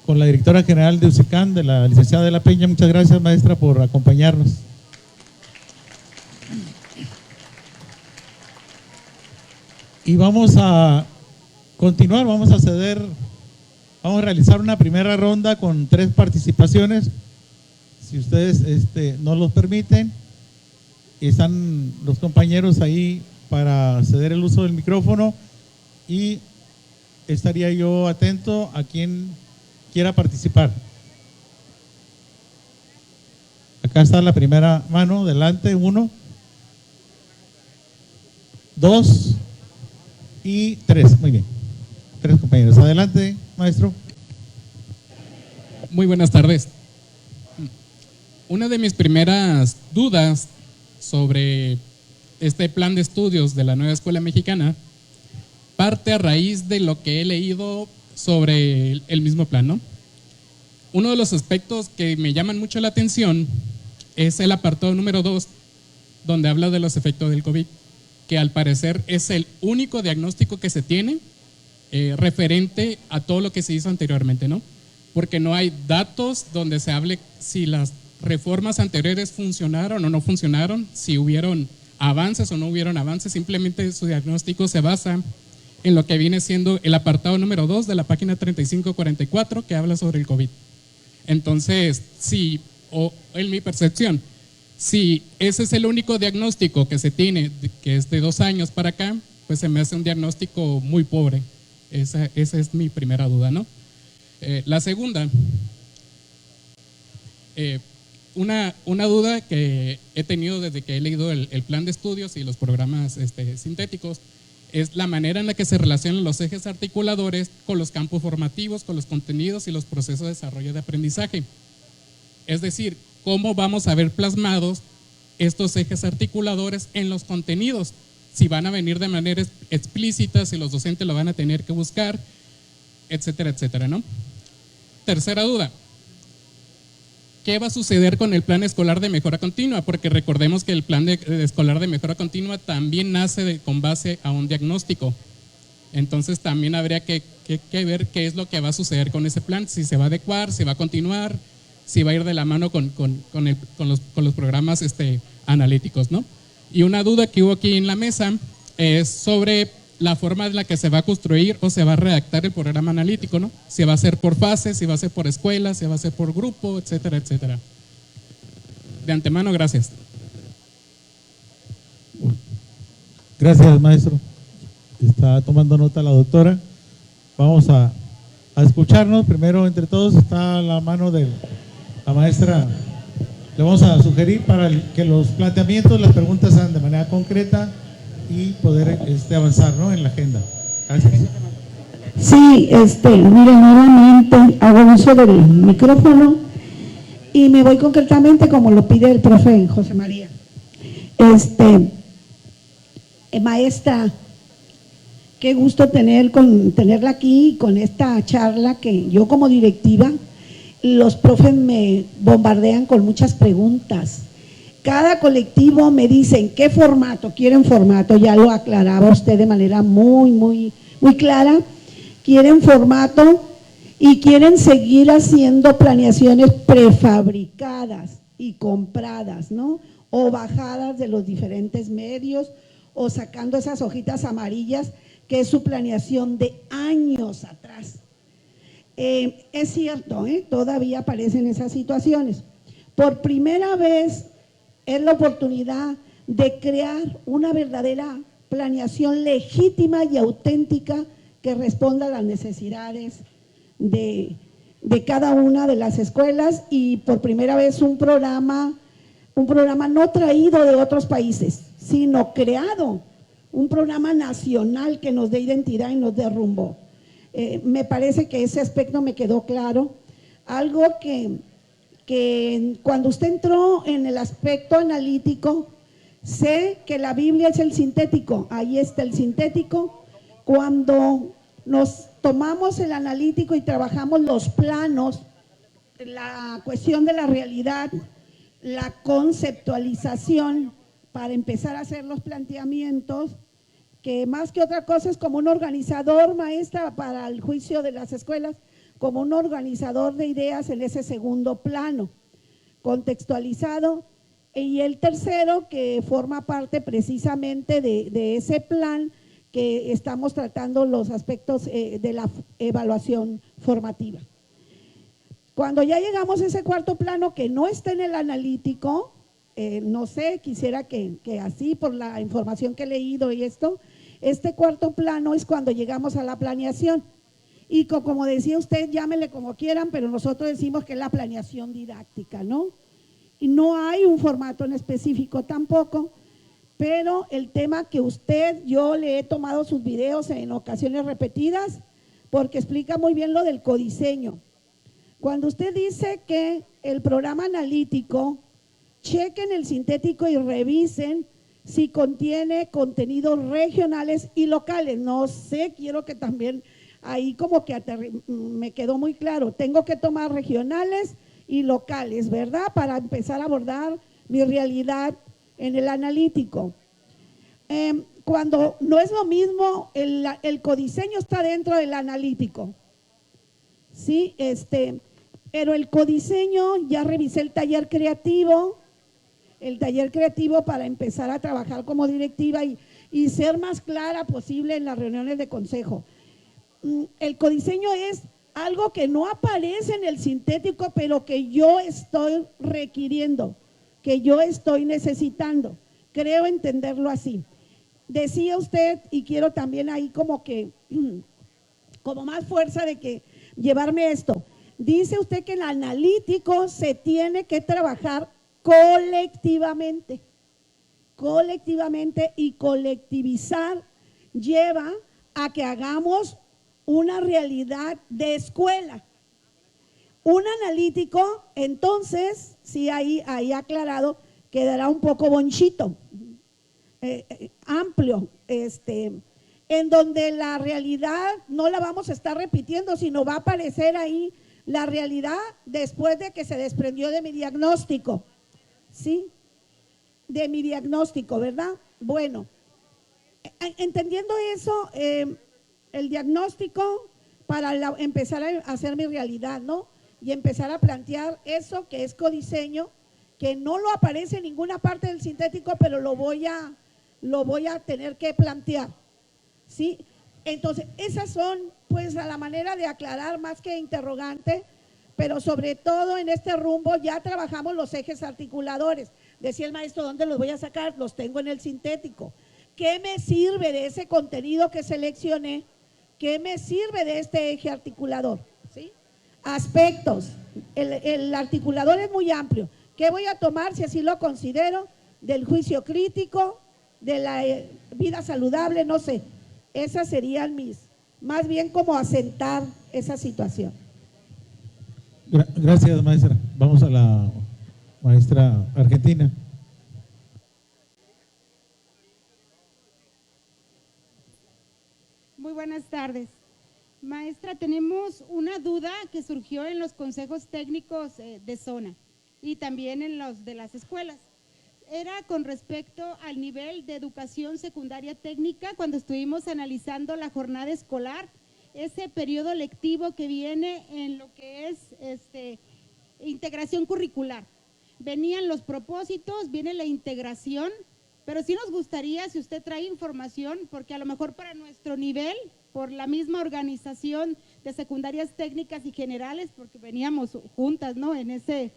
con la directora general de UCICAN, de la licenciada de la Peña. Muchas gracias, maestra, por acompañarnos. Y vamos a continuar, vamos a realizar una primera ronda con 3 participaciones. Si ustedes nos los permiten, están los compañeros ahí para ceder el uso del micrófono y estaría yo atento a quien quiera participar. Acá está la primera mano, delante, 1, 2 y 3, muy bien. 3 compañeros. Adelante, maestro. Muy buenas tardes. Una de mis primeras dudas sobre este plan de estudios de la nueva escuela mexicana parte a raíz de lo que he leído sobre el mismo plan, ¿no? Uno de los aspectos que me llaman mucho la atención es el apartado número 2, donde habla de los efectos del COVID, que al parecer es el único diagnóstico que se tiene referente a todo lo que se hizo anteriormente, ¿no? Porque no hay datos donde se hable si las reformas anteriores funcionaron o no funcionaron, si hubieron avances o no hubieron avances. Simplemente su diagnóstico se basa en lo que viene siendo el apartado número 2 de la página 3544, que habla sobre el COVID. Entonces, sí, o en mi percepción, si ese es el único diagnóstico que se tiene, que es de 2 años para acá, pues se me hace un diagnóstico muy pobre. Esa es mi primera duda, ¿no? La segunda, una duda que he tenido desde que he leído el plan de estudios y los programas sintéticos, es la manera en la que se relacionan los ejes articuladores con los campos formativos, con los contenidos y los procesos de desarrollo de aprendizaje. Es decir, cómo vamos a ver plasmados estos ejes articuladores en los contenidos, si van a venir de manera explícita, si los docentes lo van a tener que buscar, etcétera, etcétera, ¿no? Tercera duda, ¿qué va a suceder con el plan escolar de mejora continua? Porque recordemos que el plan escolar de mejora continua también nace con base a un diagnóstico. Entonces también habría que ver qué es lo que va a suceder con ese plan, si se va a adecuar, si va a continuar, si va a ir de la mano con los programas analíticos, ¿no? Y una duda que hubo aquí en la mesa es sobre la forma en la que se va a construir o se va a redactar el programa analítico, ¿no? Si va a ser por fases, si va a ser por escuela, si va a ser por grupo, etcétera, etcétera. De antemano, gracias. Gracias, maestro. Está tomando nota la doctora. Vamos a escucharnos. Primero, entre todos, está a la mano de la maestra. Le vamos a sugerir para que los planteamientos, las preguntas sean de manera concreta y poder avanzar, ¿no?, en la agenda. Gracias. Sí, mire, nuevamente hago uso del micrófono y me voy concretamente como lo pide el profe José María. Maestra, qué gusto tenerla aquí con esta charla que yo como directiva, los profes me bombardean con muchas preguntas. Cada colectivo me dicen qué formato, quieren formato, ya lo aclaraba usted de manera muy, muy, muy clara. Quieren formato y quieren seguir haciendo planeaciones prefabricadas y compradas, ¿no? O bajadas de los diferentes medios o sacando esas hojitas amarillas que es su planeación de años atrás. Es cierto, todavía aparecen esas situaciones. Por primera vez es la oportunidad de crear una verdadera planeación legítima y auténtica que responda a las necesidades de cada una de las escuelas y por primera vez un programa no traído de otros países, sino creado, un programa nacional que nos dé identidad y nos dé rumbo. Me parece que ese aspecto me quedó claro. Algo que cuando usted entró en el aspecto analítico, sé que la Biblia es el sintético, ahí está el sintético. Cuando nos tomamos el analítico y trabajamos los planos, la cuestión de la realidad, la conceptualización para empezar a hacer los planteamientos, que más que otra cosa es como un organizador, maestra, para el juicio de las escuelas, como un organizador de ideas en ese segundo plano, contextualizado. Y el tercero, que forma parte precisamente de ese plan que estamos tratando los aspectos de la evaluación formativa. Cuando ya llegamos a ese cuarto plano que no está en el analítico, no sé, quisiera que así por la información que he leído y esto, este cuarto plano es cuando llegamos a la planeación. Y como decía usted, llámele como quieran, pero nosotros decimos que es la planeación didáctica, ¿no? Y no hay un formato en específico tampoco, pero el tema que yo le he tomado sus videos en ocasiones repetidas, porque explica muy bien lo del codiseño. Cuando usted dice que el programa analítico, chequen el sintético y revisen si contiene contenidos regionales y locales. No sé, quiero que también ahí como que me quedó muy claro. Tengo que tomar regionales y locales, ¿verdad? Para empezar a abordar mi realidad en el analítico. Cuando no es lo mismo, el codiseño está dentro del analítico, ¿sí? Pero el codiseño, ya revisé el taller creativo para empezar a trabajar como directiva y ser más clara posible en las reuniones de consejo. El codiseño es algo que no aparece en el sintético, pero que yo estoy requiriendo, que yo estoy necesitando. Creo entenderlo así. Decía usted, y quiero también ahí como más fuerza de que llevarme esto. Dice usted que en el analítico se tiene que trabajar colectivamente y colectivizar lleva a que hagamos una realidad de escuela. Un analítico, entonces, sí, ahí aclarado, quedará un poco bonchito, amplio, en donde la realidad no la vamos a estar repitiendo, sino va a aparecer ahí la realidad después de que se desprendió de mi diagnóstico, ¿sí? De mi diagnóstico, ¿verdad? Bueno, entendiendo eso, el diagnóstico para empezar a hacer mi realidad, ¿no? Y empezar a plantear eso que es codiseño, que no lo aparece en ninguna parte del sintético, pero lo voy a tener que plantear, ¿sí? Entonces, esas son, pues, a la manera de aclarar más que interrogante, pero sobre todo en este rumbo ya trabajamos los ejes articuladores. Decía el maestro, ¿dónde los voy a sacar? Los tengo en el sintético. ¿Qué me sirve de ese contenido que seleccioné? ¿Qué me sirve de este eje articulador? ¿Sí? Aspectos. El articulador es muy amplio. ¿Qué voy a tomar, si así lo considero? Del juicio crítico, de la vida saludable, no sé. Esas serían más bien como asentar esa situación. Gracias, maestra. Vamos a la maestra Argentina. Muy buenas tardes. Maestra, tenemos una duda que surgió en los consejos técnicos de zona y también en los de las escuelas. Era con respecto al nivel de educación secundaria técnica cuando estuvimos analizando la jornada escolar, ese periodo lectivo que viene en lo que es integración curricular. Venían los propósitos, viene la integración, pero sí nos gustaría, si usted trae información, porque a lo mejor para nuestro nivel, por la misma organización de secundarias técnicas y generales, porque veníamos juntas, ¿no? En ese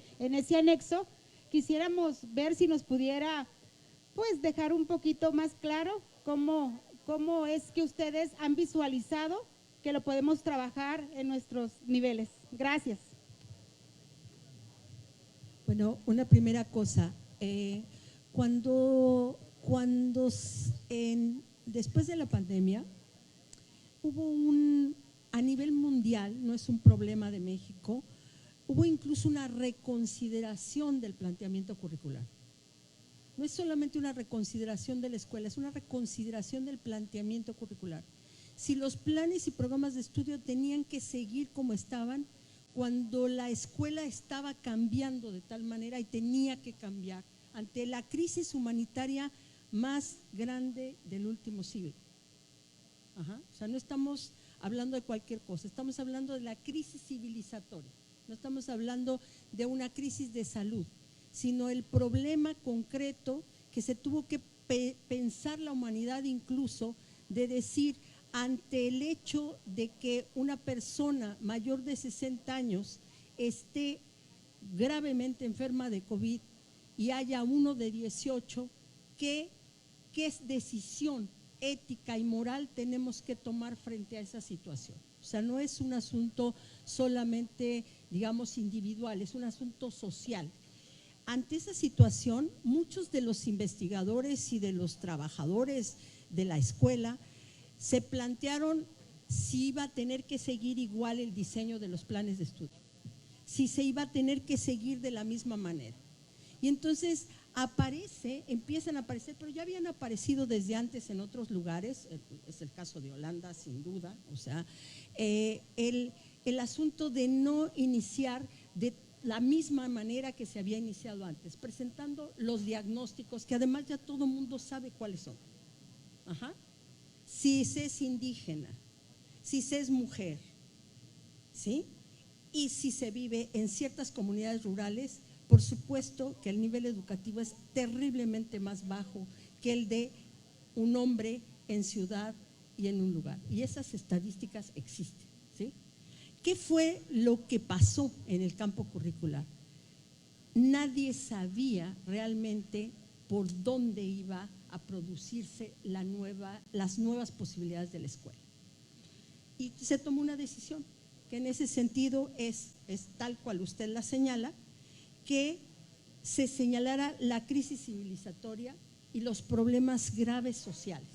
anexo, quisiéramos ver si nos pudiera, pues, dejar un poquito más claro cómo es que ustedes han visualizado que lo podemos trabajar en nuestros niveles. Gracias. Bueno, una primera cosa, después de la pandemia, hubo a nivel mundial, no es un problema de México, hubo incluso una reconsideración del planteamiento curricular. No es solamente una reconsideración de la escuela, es una reconsideración del planteamiento curricular. Si los planes y programas de estudio tenían que seguir como estaban, cuando la escuela estaba cambiando de tal manera y tenía que cambiar ante la crisis humanitaria más grande del último siglo. O sea, no estamos hablando de cualquier cosa, estamos hablando de la crisis civilizatoria, no estamos hablando de una crisis de salud, sino el problema concreto que se tuvo que pensar la humanidad, incluso de decir, ante el hecho de que una persona mayor de 60 años esté gravemente enferma de COVID y haya uno de 18, ¿qué decisión ética y moral tenemos que tomar frente a esa situación? O sea, no es un asunto solamente, digamos, individual, es un asunto social. Ante esa situación, muchos de los investigadores y de los trabajadores de la escuela se plantearon si iba a tener que seguir igual el diseño de los planes de estudio, si se iba a tener que seguir de la misma manera. Y entonces empiezan a aparecer, pero ya habían aparecido desde antes en otros lugares, es el caso de Holanda sin duda, o sea, el asunto de no iniciar, de la misma manera que se había iniciado antes, presentando los diagnósticos que además ya todo el mundo sabe cuáles son. Ajá. Si se es indígena, si se es mujer, ¿sí? Y si se vive en ciertas comunidades rurales, por supuesto que el nivel educativo es terriblemente más bajo que el de un hombre en ciudad y en un lugar. Y esas estadísticas existen, ¿sí? ¿Qué fue lo que pasó en el campo curricular? Nadie sabía realmente por dónde iba a producirse las nuevas posibilidades de la escuela. Y se tomó una decisión, que en ese sentido es tal cual usted la señala, que se señalara la crisis civilizatoria y los problemas graves sociales,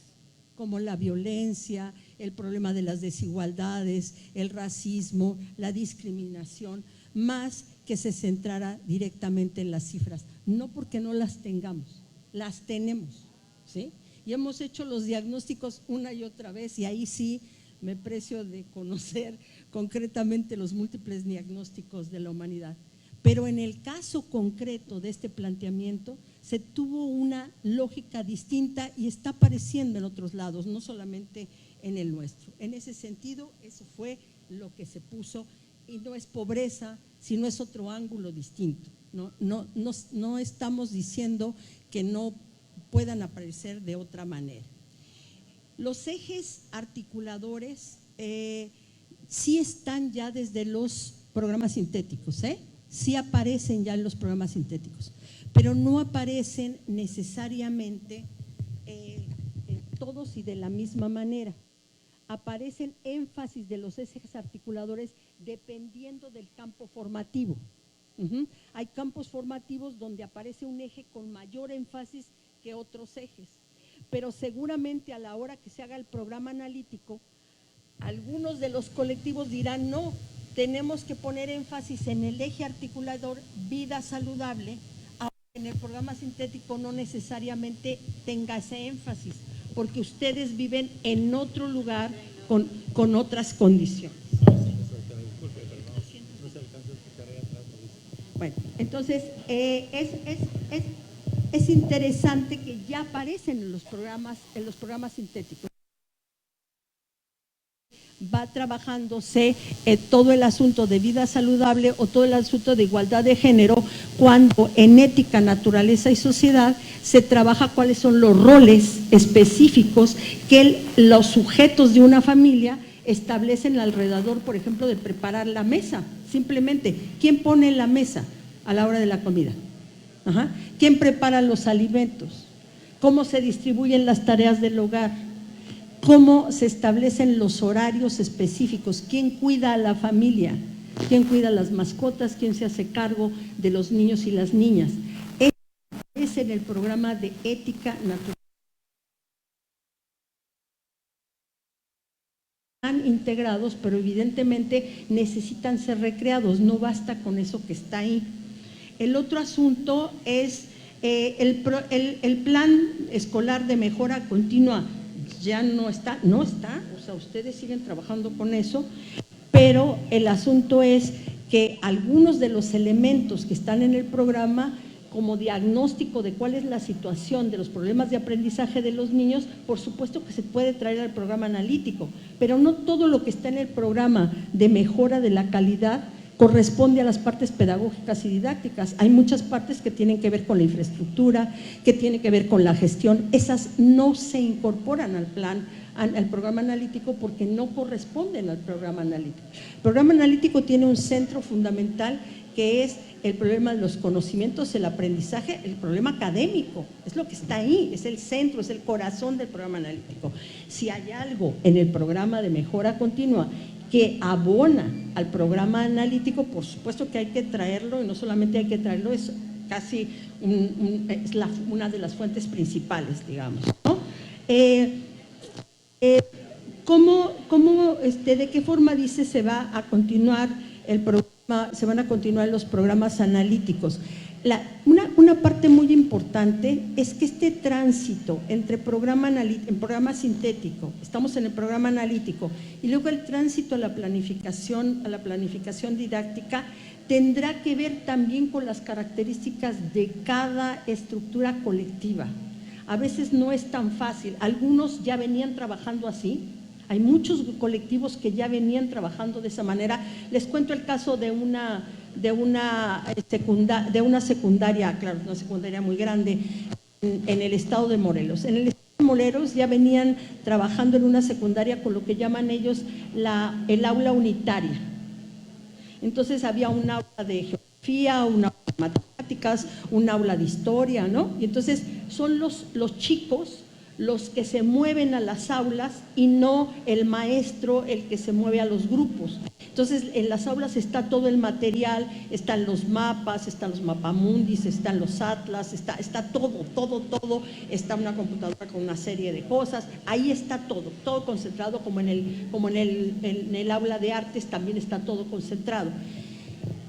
como la violencia, el problema de las desigualdades, el racismo, la discriminación, más que se centrara directamente en las cifras. No porque no las tengamos, las tenemos, ¿sí? Y hemos hecho los diagnósticos una y otra vez, y ahí sí me precio de conocer concretamente los múltiples diagnósticos de la humanidad. Pero en el caso concreto de este planteamiento se tuvo una lógica distinta y está apareciendo en otros lados, no solamente en el nuestro. En ese sentido, eso fue lo que se puso, y no es pobreza, sino es otro ángulo distinto. No estamos diciendo que no puedan aparecer de otra manera. Los ejes articuladores sí están ya desde los programas sintéticos, sí aparecen ya en los programas sintéticos, pero no aparecen necesariamente todos y de la misma manera. Aparecen énfasis de los ejes articuladores dependiendo del campo formativo. Hay campos formativos donde aparece un eje con mayor énfasis que otros ejes, pero seguramente a la hora que se haga el programa analítico, algunos de los colectivos dirán no, tenemos que poner énfasis en el eje articulador vida saludable. Ahora, en el programa sintético no necesariamente tenga ese énfasis, porque ustedes viven en otro lugar con otras condiciones. Bueno, entonces es interesante que ya aparecen en los programas sintéticos. Va trabajándose todo el asunto de vida saludable o todo el asunto de igualdad de género, cuando en ética, naturaleza y sociedad se trabaja cuáles son los roles específicos que los sujetos de una familia establecen alrededor, por ejemplo, de preparar la mesa. Simplemente, ¿quién pone la mesa a la hora de la comida? ¿Quién prepara los alimentos? ¿Cómo se distribuyen las tareas del hogar? ¿Cómo se establecen los horarios específicos? ¿Quién cuida a la familia? ¿Quién cuida a las mascotas? ¿Quién se hace cargo de los niños y las niñas? Es en el programa de ética natural. Están integrados, pero evidentemente necesitan ser recreados, no basta con eso que está ahí. El otro asunto es el plan escolar de mejora continua. Ya no está, o sea, ustedes siguen trabajando con eso, pero el asunto es que algunos de los elementos que están en el programa, como diagnóstico de cuál es la situación de los problemas de aprendizaje de los niños, por supuesto que se puede traer al programa analítico, pero no todo lo que está en el programa de mejora de la calidad corresponde a las partes pedagógicas y didácticas. Hay muchas partes que tienen que ver con la infraestructura, que tienen que ver con la gestión. Esas no se incorporan al programa analítico porque no corresponden al programa analítico. El programa analítico tiene un centro fundamental que es el problema de los conocimientos, el aprendizaje, el problema académico, es lo que está ahí, es el centro, es el corazón del programa analítico. Si hay algo en el programa de mejora continua que abona al programa analítico, por supuesto que hay que traerlo, y no solamente hay que traerlo, es casi una de las fuentes principales, digamos, ¿no? ¿De qué forma dice se va a continuar el programa? Se van a continuar los programas analíticos. Una parte muy importante es que este tránsito entre en programa sintético, estamos en el programa analítico, y luego el tránsito a la planificación didáctica, tendrá que ver también con las características de cada estructura colectiva. A veces no es tan fácil, algunos ya venían trabajando así, hay muchos colectivos que ya venían trabajando de esa manera. Les cuento el caso de una secundaria, claro, una secundaria muy grande, en el estado de Morelos. En el estado de Morelos ya venían trabajando en una secundaria con lo que llaman ellos el aula unitaria. Entonces había un aula de geografía, un aula de matemáticas, un aula de historia, ¿no? Y entonces son los chicos los que se mueven a las aulas y no el maestro el que se mueve a los grupos. Entonces, en las aulas está todo el material, están los mapas, están los mapamundis, están los atlas, está todo, está una computadora con una serie de cosas, ahí está todo concentrado, como en el aula de artes también está todo concentrado.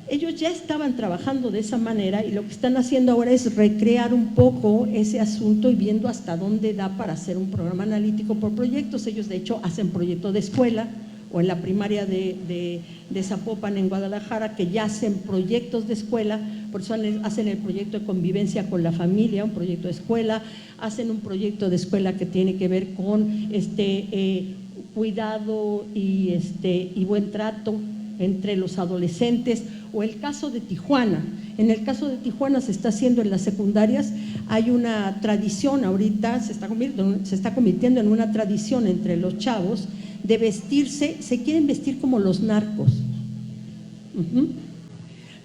Ellos ya estaban trabajando de esa manera y lo que están haciendo ahora es recrear un poco ese asunto y viendo hasta dónde da para hacer un programa analítico por proyectos. Ellos de hecho hacen proyecto de escuela, o en la primaria de Zapopan en Guadalajara, que ya hacen proyectos de escuela, por eso hacen el proyecto de convivencia con la familia, un proyecto de escuela, hacen un proyecto de escuela que tiene que ver con cuidado y buen trato entre los adolescentes, o el caso de Tijuana. En el caso de Tijuana se está haciendo en las secundarias, hay una tradición ahorita, se está convirtiendo en una tradición entre los chavos de vestirse, se quieren vestir como los narcos.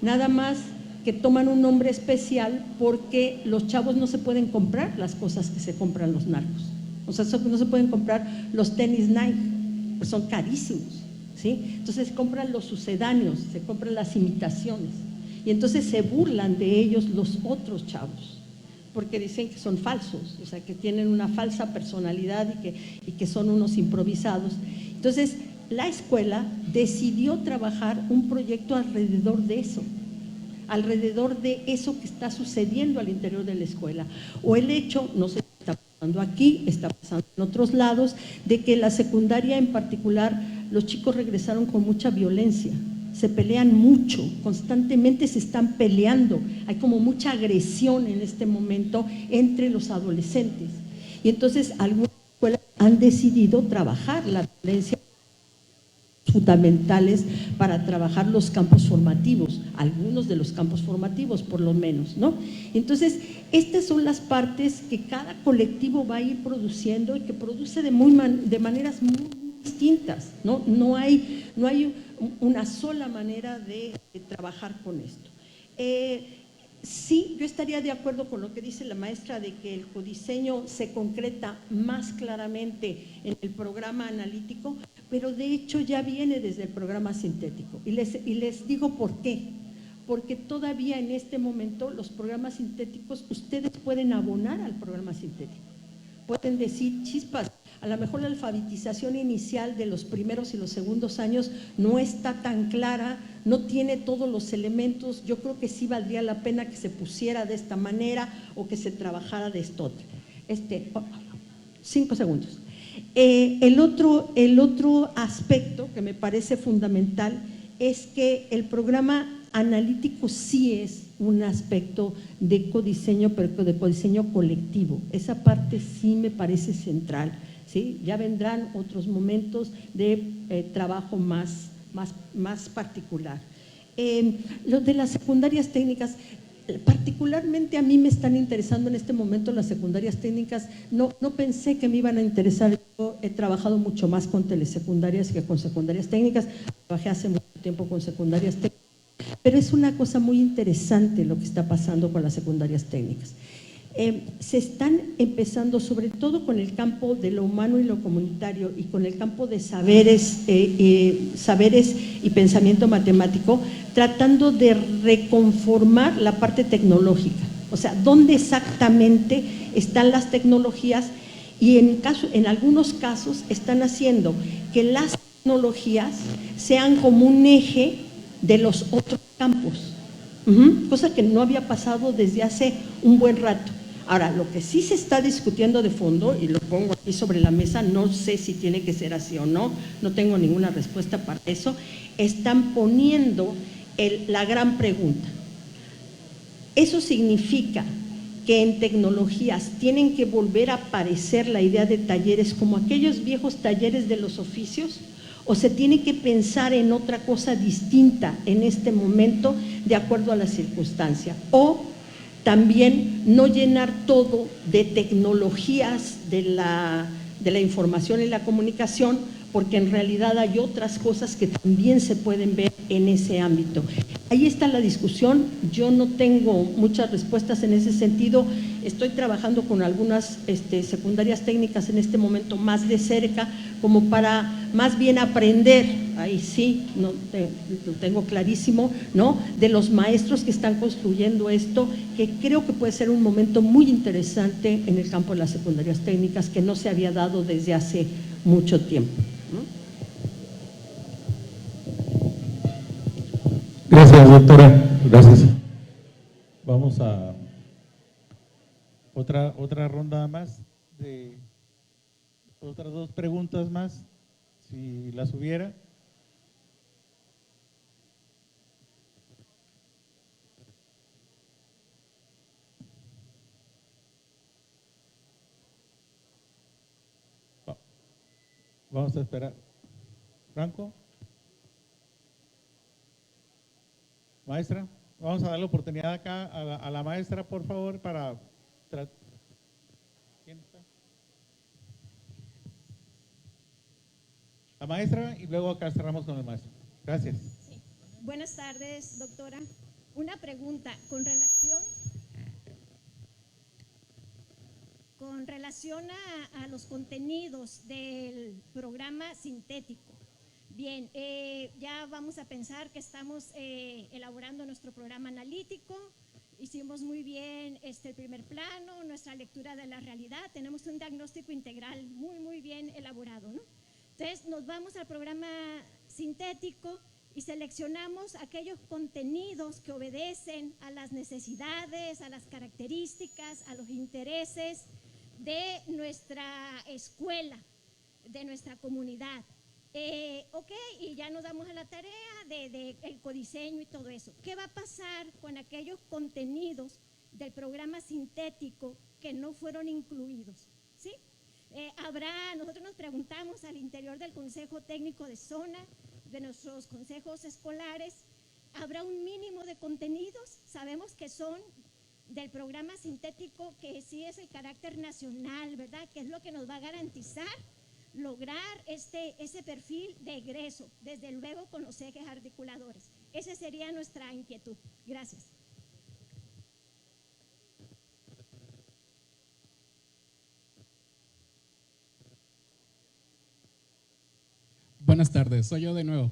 Nada más que toman un nombre especial porque los chavos no se pueden comprar las cosas que se compran los narcos. O sea, no se pueden comprar los tenis Nike, pues son carísimos, ¿sí? Entonces se compran los sucedáneos, se compran las imitaciones. Y entonces se burlan de ellos los otros chavos, porque dicen que son falsos, o sea, que tienen una falsa personalidad y que son unos improvisados. Entonces, la escuela decidió trabajar un proyecto alrededor de eso que está sucediendo al interior de la escuela. O el hecho, no sé si está pasando aquí, está pasando en otros lados, de que la secundaria en particular, los chicos regresaron con mucha violencia. Se pelean mucho, constantemente se están peleando, hay como mucha agresión en este momento entre los adolescentes. Y entonces algunas escuelas han decidido trabajar la violencia fundamentales para trabajar los campos formativos, algunos de los campos formativos por lo menos, ¿no? Entonces, estas son las partes que cada colectivo va a ir produciendo y que produce de maneras muy distintas, ¿no? No hay una sola manera de trabajar con esto. Sí, yo estaría de acuerdo con lo que dice la maestra de que el codiseño se concreta más claramente en el programa analítico, pero de hecho ya viene desde el programa sintético. Y les digo por qué. Porque todavía en este momento los programas sintéticos, ustedes pueden abonar al programa sintético. Pueden decir, chispas, a lo mejor la alfabetización inicial de los primeros y los segundos años no está tan clara, no tiene todos los elementos, yo creo que sí valdría la pena que se pusiera de esta manera o que se trabajara de esto. 5 segundos. El otro aspecto que me parece fundamental es que el programa analítico sí es un aspecto de codiseño, pero de codiseño colectivo. Esa parte sí me parece central, ¿sí? Ya vendrán otros momentos de trabajo más particular. Lo de las secundarias técnicas, particularmente a mí me están interesando en este momento las secundarias técnicas. No pensé que me iban a interesar. Yo he trabajado mucho más con telesecundarias que con secundarias técnicas. Trabajé hace mucho tiempo con secundarias técnicas. Pero es una cosa muy interesante lo que está pasando con las secundarias técnicas. Se están empezando, sobre todo con el campo de lo humano y lo comunitario y con el campo de saberes y pensamiento matemático, tratando de reconformar la parte tecnológica. O sea, ¿dónde exactamente están las tecnologías? Y en algunos casos están haciendo que las tecnologías sean como un eje de los otros campos. Cosa que no había pasado desde hace un buen rato. Ahora, lo que sí se está discutiendo de fondo, y lo pongo aquí sobre la mesa, no sé si tiene que ser así o no, no tengo ninguna respuesta para eso, están poniendo la gran pregunta. Eso significa que en tecnologías tienen que volver a aparecer la idea de talleres como aquellos viejos talleres de los oficios, o se tiene que pensar en otra cosa distinta en este momento de acuerdo a la circunstancia, o también no llenar todo de tecnologías de la información y la comunicación, porque en realidad hay otras cosas que también se pueden ver en ese ámbito. Ahí está la discusión, yo no tengo muchas respuestas en ese sentido, estoy trabajando con algunas secundarias técnicas en este momento más de cerca, como para más bien aprender, ahí sí, no, lo tengo clarísimo, ¿no?, de los maestros que están construyendo esto, que creo que puede ser un momento muy interesante en el campo de las secundarias técnicas que no se había dado desde hace mucho tiempo. Gracias, doctora. Gracias. Vamos a otra ronda más, de otras dos preguntas más, si las hubiera. Vamos a esperar. Franco. Maestra, vamos a dar la oportunidad acá a la maestra, por favor, para… ¿Quién está? La maestra, y luego acá cerramos con el maestro. Gracias. Sí. Buenas tardes, doctora. Una pregunta con relación a los contenidos del programa sintético. Bien, ya vamos a pensar que estamos elaborando nuestro programa analítico, hicimos muy bien el primer plano, nuestra lectura de la realidad, tenemos un diagnóstico integral muy bien elaborado, ¿no? Entonces nos vamos al programa sintético y seleccionamos aquellos contenidos que obedecen a las necesidades, a las características, a los intereses de nuestra escuela, de nuestra comunidad. Ok, y ya nos damos a la tarea de el codiseño y todo eso. ¿Qué va a pasar con aquellos contenidos del programa sintético que no fueron incluidos? ¿Sí? Nosotros nos preguntamos al interior del Consejo Técnico de Zona, de nuestros consejos escolares, ¿habrá un mínimo de contenidos? Sabemos que son del programa sintético, que sí es el carácter nacional, ¿verdad? Que es lo que nos va a garantizar lograr ese perfil de egreso, desde luego con los ejes articuladores. Esa sería nuestra inquietud. Gracias. Buenas tardes, soy yo de nuevo.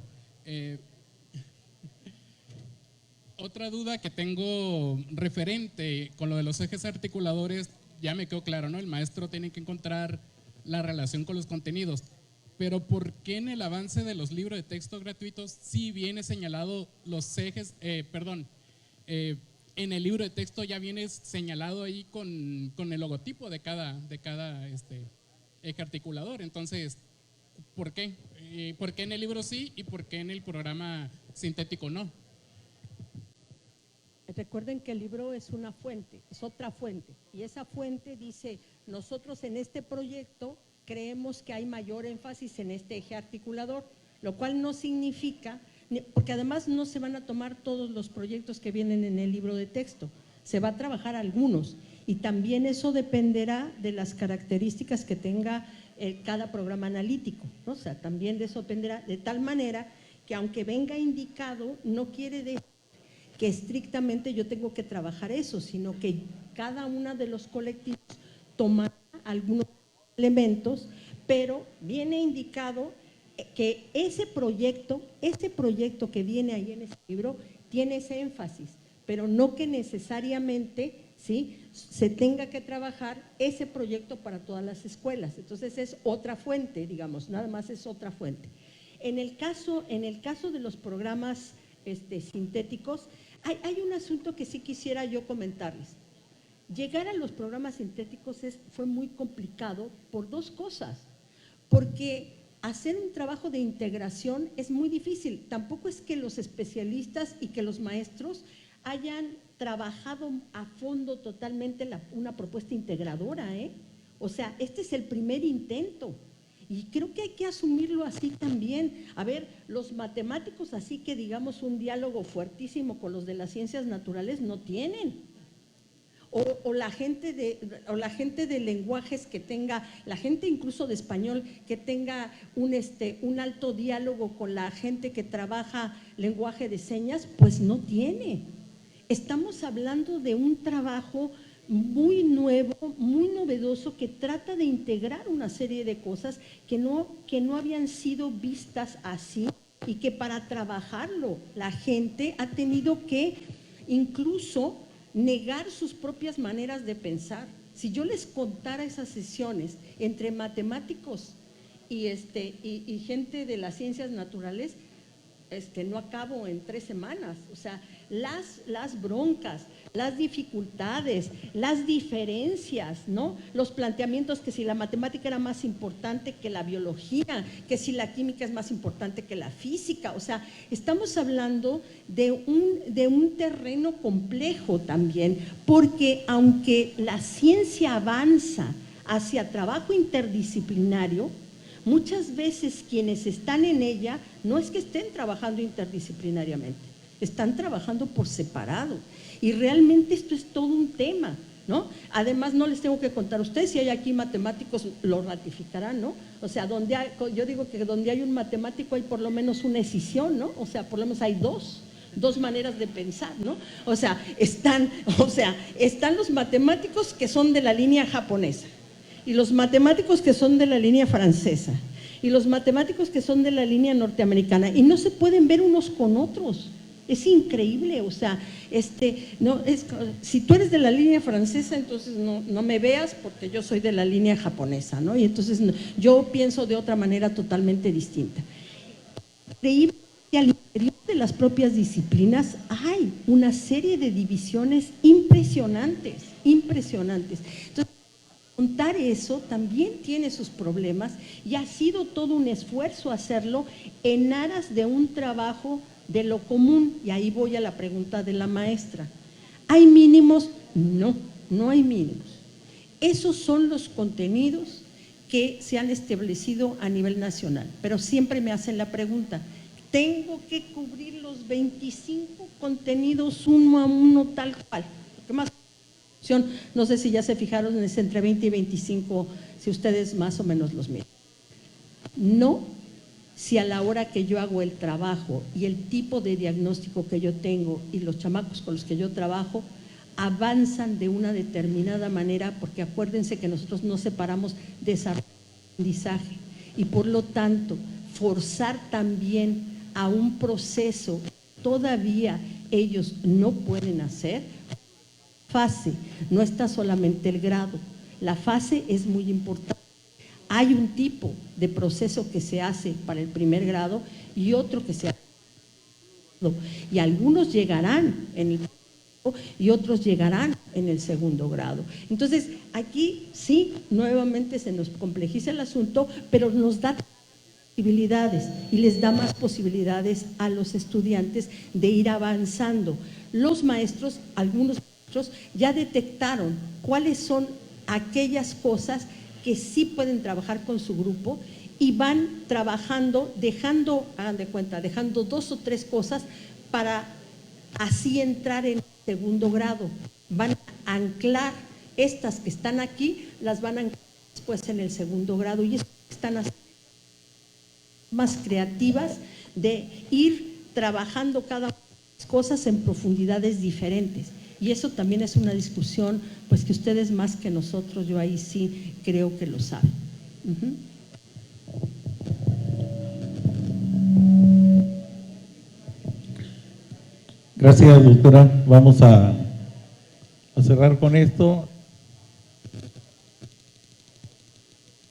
Otra duda que tengo referente con lo de los ejes articuladores, ya me quedó claro, ¿no? El maestro tiene que encontrar la relación con los contenidos, pero ¿por qué en el avance de los libros de texto gratuitos sí viene señalado los ejes, en el libro de texto ya viene señalado ahí con el logotipo de cada eje articulador? Entonces, ¿por qué? ¿Por qué en el libro sí y por qué en el programa sintético no? Recuerden que el libro es una fuente, es otra fuente, y esa fuente dice, nosotros en este proyecto creemos que hay mayor énfasis en este eje articulador, lo cual no significa, porque además no se van a tomar todos los proyectos que vienen en el libro de texto, se va a trabajar algunos, y también eso dependerá de las características que tenga cada programa analítico, ¿no? O sea, también de eso dependerá, de tal manera que aunque venga indicado, no quiere decir que estrictamente yo tengo que trabajar eso, sino que cada uno de los colectivos toma algunos elementos, pero viene indicado que ese proyecto que viene ahí en ese libro tiene ese énfasis, pero no que necesariamente, ¿sí?, se tenga que trabajar ese proyecto para todas las escuelas. Entonces es otra fuente, digamos, nada más es otra fuente. En el caso de los programas sintéticos, Hay un asunto que sí quisiera yo comentarles. Llegar a los programas sintéticos fue muy complicado por dos cosas. Porque hacer un trabajo de integración es muy difícil. Tampoco es que los especialistas y que los maestros hayan trabajado a fondo totalmente una propuesta integradora, ¿eh? O sea, este es el primer intento. Y creo que hay que asumirlo así también. A ver, los matemáticos, así que digamos un diálogo fuertísimo con los de las ciencias naturales, no tienen. O la gente de lenguajes que tenga, la gente incluso de español que tenga un alto diálogo con la gente que trabaja lenguaje de señas, pues no tiene. Estamos hablando de un trabajo muy nuevo, muy novedoso, que trata de integrar una serie de cosas que no habían sido vistas así, y que para trabajarlo la gente ha tenido que incluso negar sus propias maneras de pensar. Si yo les contara esas sesiones entre matemáticos y gente de las ciencias naturales, no acabo en 3 semanas. O sea, las broncas, las dificultades, las diferencias, ¿no? Los planteamientos que si la matemática era más importante que la biología, que si la química es más importante que la física. O sea, estamos hablando de un terreno complejo también, porque aunque la ciencia avanza hacia trabajo interdisciplinario, muchas veces quienes están en ella no es que estén trabajando interdisciplinariamente, están trabajando por separado. Y realmente esto es todo un tema, ¿no? Además, no les tengo que contar a ustedes, si hay aquí matemáticos lo ratificarán, ¿no? O sea, yo digo que donde hay un matemático hay por lo menos una escisión, ¿no? O sea, por lo menos hay dos maneras de pensar, ¿no? O sea, están los matemáticos que son de la línea japonesa, y los matemáticos que son de la línea francesa, y los matemáticos que son de la línea norteamericana, y no se pueden ver unos con otros. Es increíble. O sea, si tú eres de la línea francesa, entonces no me veas, porque yo soy de la línea japonesa, ¿no? Y entonces yo pienso de otra manera totalmente distinta. Increíble que al interior de las propias disciplinas hay una serie de divisiones impresionantes. Entonces, contar eso también tiene sus problemas, y ha sido todo un esfuerzo hacerlo en aras de un trabajo de lo común. Y ahí voy a la pregunta de la maestra. ¿Hay mínimos? No hay mínimos. Esos son los contenidos que se han establecido a nivel nacional, pero siempre me hacen la pregunta: ¿tengo que cubrir los 25 contenidos uno a uno tal cual? ¿Qué más? No sé si ya se fijaron, es entre 20 y 25, si ustedes más o menos los miran. No, si a la hora que yo hago el trabajo y el tipo de diagnóstico que yo tengo y los chamacos con los que yo trabajo avanzan de una determinada manera, porque acuérdense que nosotros no separamos desarrollo y aprendizaje, y por lo tanto forzar también a un proceso que todavía ellos no pueden hacer. Fase, no está solamente el grado, la fase es muy importante. Hay un tipo de proceso que se hace para el primer grado y otro que se hace, y algunos llegarán en el y otros llegarán en el segundo grado. Entonces, aquí sí, nuevamente se nos complejiza el asunto, pero nos da posibilidades y les da más posibilidades a los estudiantes de ir avanzando. Los maestros, algunos maestros ya detectaron cuáles son aquellas cosas que sí pueden trabajar con su grupo y van trabajando, hagan de cuenta, dejando 2 o 3 cosas para así entrar en segundo grado. Van a anclar estas que están aquí, las van a anclar después en el segundo grado, y están más creativas de ir trabajando cada una de las cosas en profundidades diferentes. Y eso también es una discusión, pues, que ustedes más que nosotros, yo ahí sí creo que lo saben. Gracias, doctora. Vamos a cerrar con esto.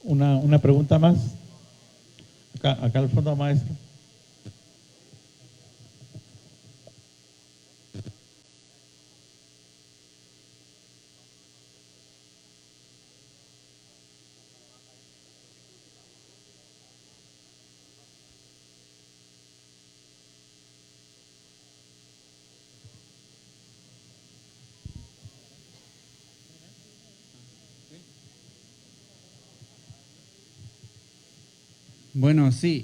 Una pregunta más. Acá al fondo, maestro. Bueno, sí,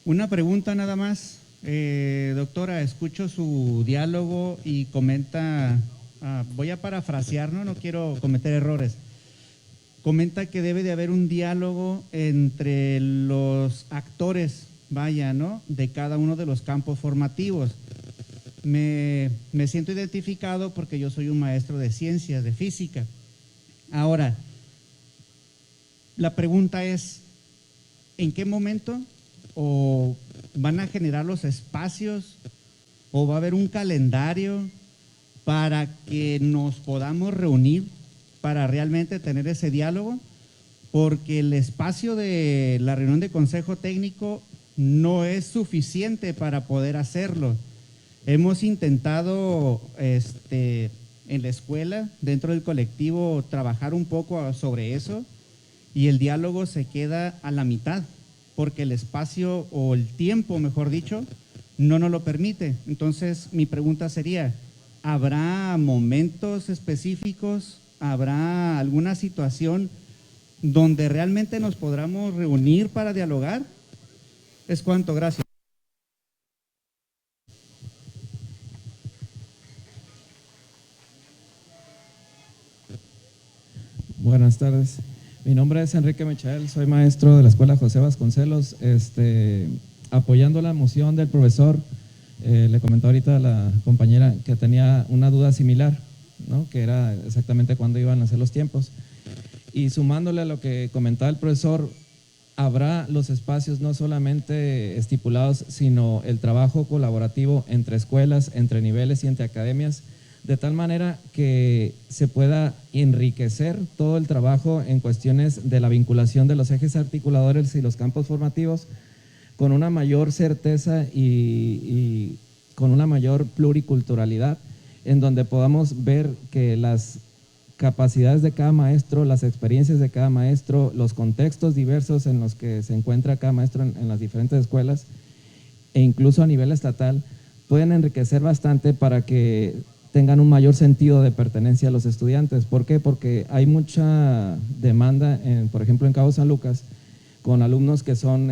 una pregunta nada más. Doctora, escucho su diálogo y comenta, voy a parafrasear, no quiero cometer errores. Comenta que debe de haber un diálogo entre los actores, ¿no? De cada uno de los campos formativos. Me siento identificado porque yo soy un maestro de ciencias, de física. Ahora, la pregunta es, ¿en qué momento o van a generar los espacios o va a haber un calendario para que nos podamos reunir para realmente tener ese diálogo? Porque el espacio de la reunión de consejo técnico no es suficiente para poder hacerlo. Hemos intentado en la escuela, dentro del colectivo, trabajar un poco sobre eso y el diálogo se queda a la mitad porque el espacio o el tiempo, mejor dicho, no nos lo permite. Entonces, mi pregunta sería, ¿habrá momentos específicos, habrá alguna situación donde realmente nos podamos reunir para dialogar? Es cuanto, gracias. Buenas tardes. Mi nombre es Enrique Michael, soy maestro de la Escuela José Vasconcelos. Apoyando la moción del profesor, le comentó ahorita a la compañera que tenía una duda similar, ¿no? Que era exactamente cuándo iban a ser los tiempos. Y sumándole a lo que comentaba el profesor, habrá los espacios no solamente estipulados, sino el trabajo colaborativo entre escuelas, entre niveles y entre academias, de tal manera que se pueda enriquecer todo el trabajo en cuestiones de la vinculación de los ejes articuladores y los campos formativos con una mayor certeza y con una mayor pluriculturalidad, en donde podamos ver que las capacidades de cada maestro, las experiencias de cada maestro, los contextos diversos en los que se encuentra cada maestro en las diferentes escuelas e incluso a nivel estatal, pueden enriquecer bastante para que tengan un mayor sentido de pertenencia a los estudiantes. ¿Por qué? Porque hay mucha demanda, por ejemplo, en Cabo San Lucas, con alumnos que son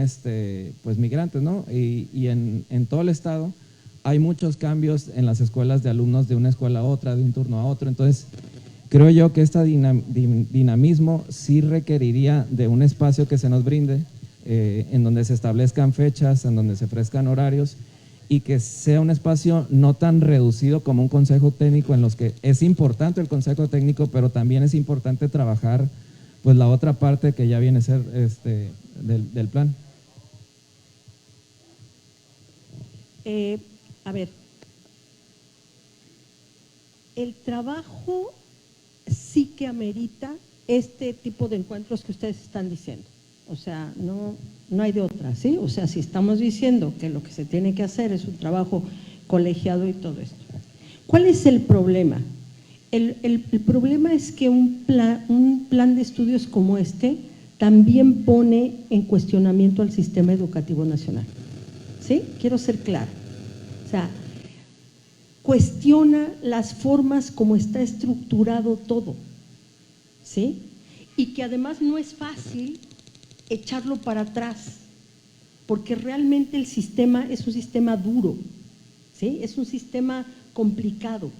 pues migrantes, ¿no? Y en todo el estado hay muchos cambios en las escuelas de alumnos de una escuela a otra, de un turno a otro. Entonces, creo yo que este dinamismo sí requeriría de un espacio que se nos brinde, en donde se establezcan fechas, en donde se ofrezcan horarios, y que sea un espacio no tan reducido como un consejo técnico, en los que es importante el consejo técnico, pero también es importante trabajar pues la otra parte que ya viene a ser del plan. A ver, el trabajo sí que amerita este tipo de encuentros que ustedes están diciendo. O sea, no hay de otra, ¿sí? O sea, si estamos diciendo que lo que se tiene que hacer es un trabajo colegiado y todo esto. ¿Cuál es el problema? El problema es que un plan de estudios como este también pone en cuestionamiento al sistema educativo nacional, ¿sí? Quiero ser clara. O sea, cuestiona las formas como está estructurado todo, ¿sí? Y que además no es fácil echarlo para atrás, porque realmente el sistema es un sistema duro, ¿sí? Es un sistema complicado.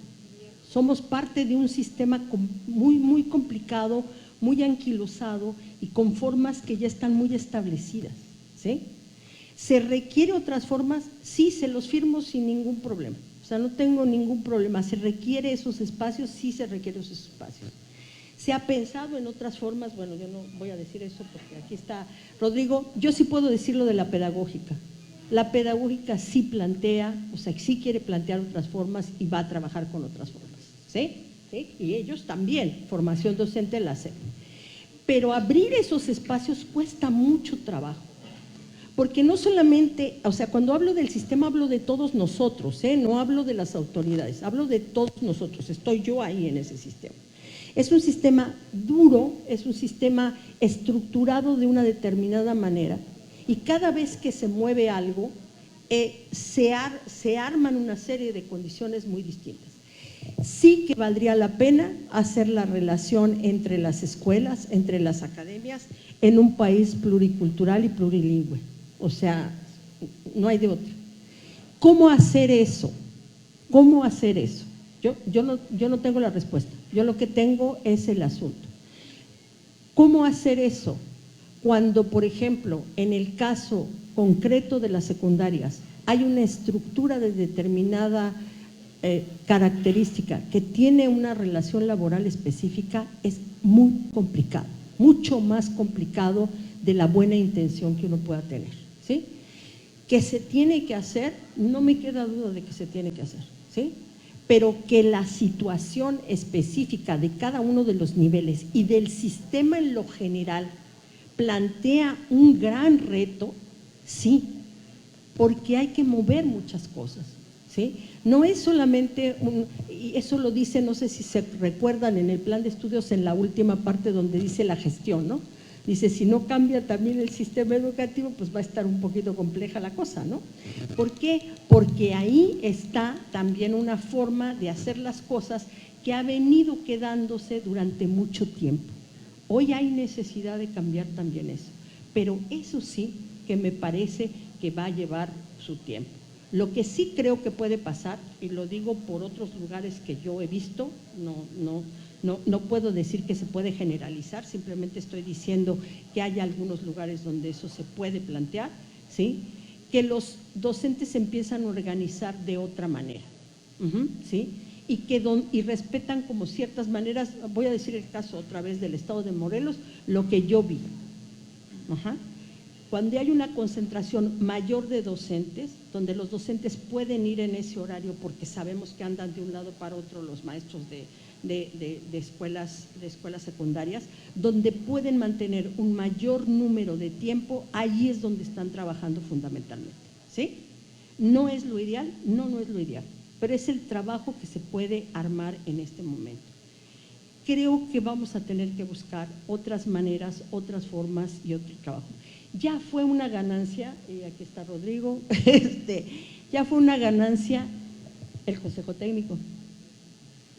Somos parte de un sistema muy, muy complicado, muy anquilosado y con formas que ya están muy establecidas, ¿sí? ¿Se requiere otras formas? Sí, se los firmo sin ningún problema. O sea, no tengo ningún problema. ¿Se requiere esos espacios? Sí, se requiere esos espacios. ¿Se ha pensado en otras formas? Bueno, yo no voy a decir eso porque aquí está Rodrigo. Yo sí puedo decir lo de la pedagógica. La pedagógica sí plantea, o sea, sí quiere plantear otras formas y va a trabajar con otras formas, ¿sí? ¿Sí? Y ellos también, formación docente la hacen. Pero abrir esos espacios cuesta mucho trabajo. Porque no solamente, o sea, cuando hablo del sistema hablo de todos nosotros, no hablo de las autoridades, hablo de todos nosotros, estoy yo ahí en ese sistema. Es un sistema duro, es un sistema estructurado de una determinada manera y cada vez que se mueve algo se arman una serie de condiciones muy distintas. sí que valdría la pena hacer la relación entre las escuelas, entre las academias, en un país pluricultural y plurilingüe. O sea, no hay de otra. ¿Cómo hacer eso? ¿Cómo hacer eso? Yo no tengo la respuesta. Yo lo que tengo es el asunto. ¿Cómo hacer eso? Cuando, por ejemplo, en el caso concreto de las secundarias, hay una estructura de determinada característica que tiene una relación laboral específica, es muy complicado, mucho más complicado de la buena intención que uno pueda tener, ¿sí? Que se tiene que hacer, no me queda duda de que se tiene que hacer, ¿sí? Pero que la situación específica de cada uno de los niveles y del sistema en lo general plantea un gran reto, sí, porque hay que mover muchas cosas, ¿sí? No es solamente y eso lo dice, no sé si se recuerdan en el plan de estudios en la última parte donde dice la gestión, ¿no? Dice, si no cambia también el sistema educativo, pues va a estar un poquito compleja la cosa, ¿no? ¿Por qué? Porque ahí está también una forma de hacer las cosas que ha venido quedándose durante mucho tiempo. Hoy hay necesidad de cambiar también eso, pero eso sí que me parece que va a llevar su tiempo. Lo que sí creo que puede pasar, y lo digo por otros lugares que yo he visto, no puedo decir que se puede generalizar, simplemente estoy diciendo que hay algunos lugares donde eso se puede plantear, ¿sí? Que los docentes empiezan a organizar de otra manera, ¿sí? Y respetan como ciertas maneras, voy a decir el caso otra vez del estado de Morelos, lo que yo vi. Cuando hay una concentración mayor de docentes, donde los docentes pueden ir en ese horario porque sabemos que andan de un lado para otro los maestros de escuelas secundarias, donde pueden mantener un mayor número de tiempo, allí es donde están trabajando fundamentalmente, ¿sí? No es lo ideal, no es lo ideal, pero es el trabajo que se puede armar en este momento. Creo que vamos a tener que buscar otras maneras, otras formas y otro trabajo. Ya fue una ganancia, y aquí está Rodrigo, ya fue una ganancia el Consejo Técnico.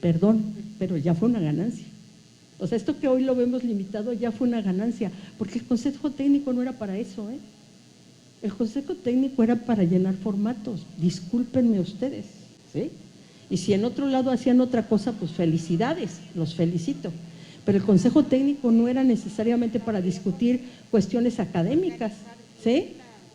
Perdón, pero ya fue una ganancia. O sea, esto que hoy lo vemos limitado ya fue una ganancia, porque el Consejo Técnico no era para eso, ¿eh? El Consejo Técnico era para llenar formatos, discúlpenme ustedes, ¿sí? Y si en otro lado hacían otra cosa, pues felicidades, los felicito. Pero el Consejo Técnico no era necesariamente para discutir cuestiones académicas, ¿sí?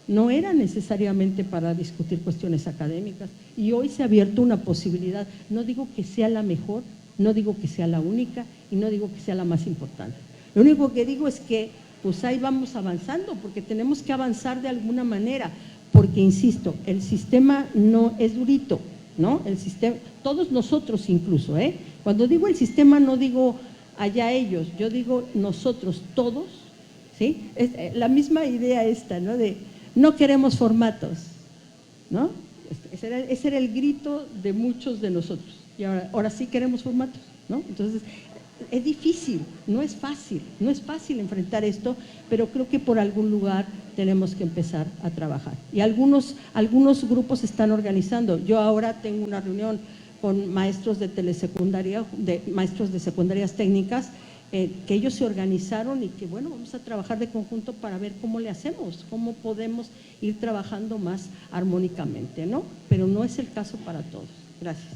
No era necesariamente para discutir cuestiones académicas. Y hoy se ha abierto una posibilidad, no digo que sea la mejor, no digo que sea la única y no digo que sea la más importante. Lo único que digo es que pues ahí vamos avanzando, porque tenemos que avanzar de alguna manera, porque insisto, el sistema no es durito, ¿no? El sistema, todos nosotros incluso, ¿eh? Cuando digo el sistema no digo allá ellos, yo digo nosotros todos, ¿sí? Es la misma idea esta, ¿no? De no queremos formatos, ¿no? Ese era el grito de muchos de nosotros, y ahora sí queremos formatos, ¿no? Entonces, es difícil, no es fácil enfrentar esto, pero creo que por algún lugar tenemos que empezar a trabajar. Y algunos grupos se están organizando. Yo ahora tengo una reunión con maestros de telesecundaria, maestros de secundarias técnicas, que ellos se organizaron y que bueno, vamos a trabajar de conjunto para ver cómo le hacemos, cómo podemos ir trabajando más armónicamente, ¿no? Pero no es el caso para todos. Gracias.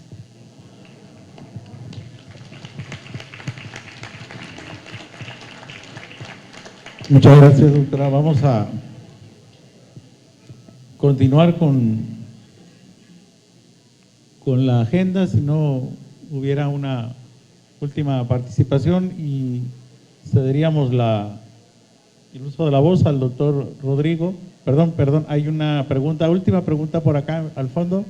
Muchas gracias, doctora. Vamos a continuar con la agenda, si no hubiera una última participación, y cederíamos el uso de la voz al doctor Rodrigo. Perdón, hay una pregunta, última pregunta por acá al fondo.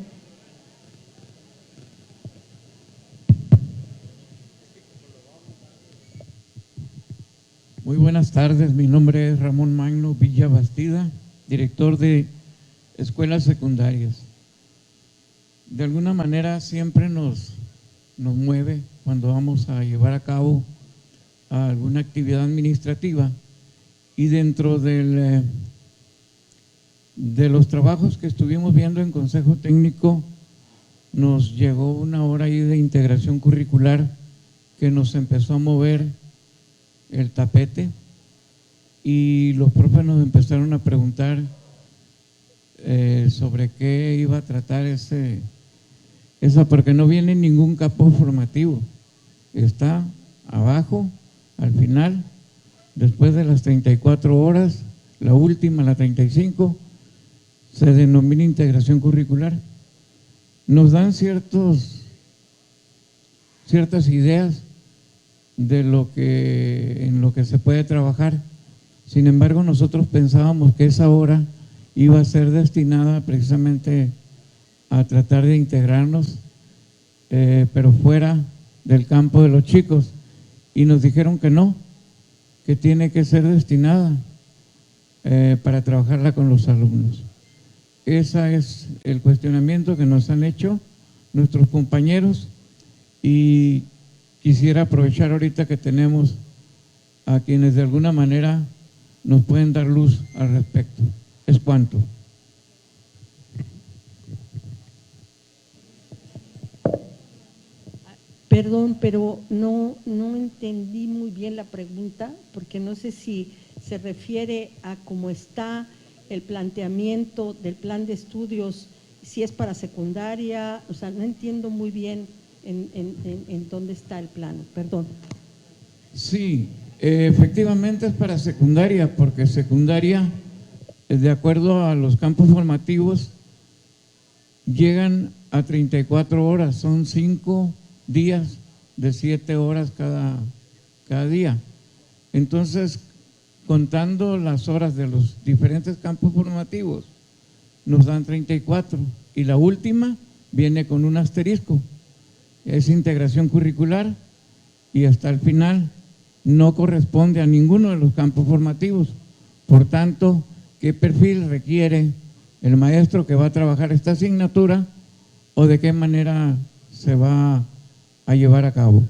Muy buenas tardes, mi nombre es Ramón Magno Villa Bastida, director de escuelas secundarias. De alguna manera siempre nos mueve cuando vamos a llevar a cabo alguna actividad administrativa, y dentro de los trabajos que estuvimos viendo en Consejo Técnico, nos llegó una hora ahí de integración curricular que nos empezó a mover el tapete y los profes nos empezaron a preguntar sobre qué iba a tratar esa, porque no viene ningún campo formativo, está abajo, al final, después de las 34 horas, la última, la 35, se denomina integración curricular. Nos dan ciertas ideas de en lo que se puede trabajar. Sin embargo, nosotros pensábamos que esa hora iba a ser destinada precisamente a tratar de integrarnos, pero fuera del campo de los chicos. Y nos dijeron que no, que tiene que ser destinada para trabajarla con los alumnos. Ese es el cuestionamiento que nos han hecho nuestros compañeros y quisiera aprovechar ahorita que tenemos a quienes de alguna manera nos pueden dar luz al respecto. ¿Es cuánto? Perdón, pero no entendí muy bien la pregunta, porque no sé si se refiere a cómo está el planteamiento del plan de estudios, si es para secundaria, o sea, no entiendo muy bien en dónde está el plan, perdón. Sí, efectivamente es para secundaria, porque secundaria, de acuerdo a los campos formativos, llegan a 34 horas, son 5 días de 7 horas cada día. Entonces, contando las horas de los diferentes campos formativos, nos dan 34 y la última viene con un asterisco, es integración curricular y hasta el final no corresponde a ninguno de los campos formativos. Por tanto, ¿qué perfil requiere el maestro que va a trabajar esta asignatura o de qué manera se va a llevar a cabo?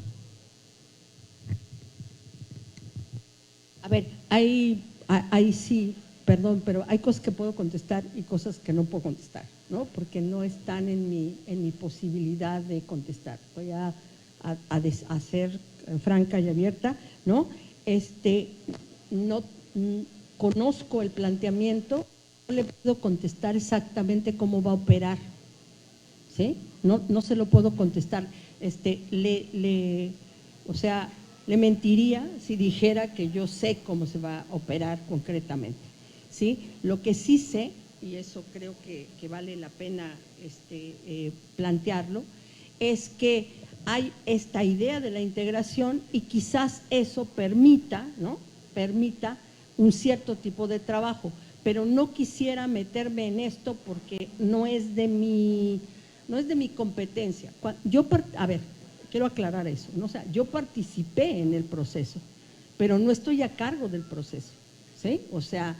A ver, ahí sí, perdón, pero hay cosas que puedo contestar y cosas que no puedo contestar, ¿no? Porque no están en mi posibilidad de contestar. Voy a ser franca y abierta, ¿no? No conozco el planteamiento, no le puedo contestar exactamente cómo va a operar, ¿sí? No se lo puedo contestar. O sea, le mentiría si dijera que yo sé cómo se va a operar concretamente, ¿sí? Lo que sí sé, y eso creo que vale la pena plantearlo, es que hay esta idea de la integración y quizás eso permita, ¿no? Permita un cierto tipo de trabajo, pero no quisiera meterme en esto porque no es de mi competencia. A ver, quiero aclarar eso, ¿no? O sea, yo participé en el proceso, pero no estoy a cargo del proceso, ¿sí? O sea,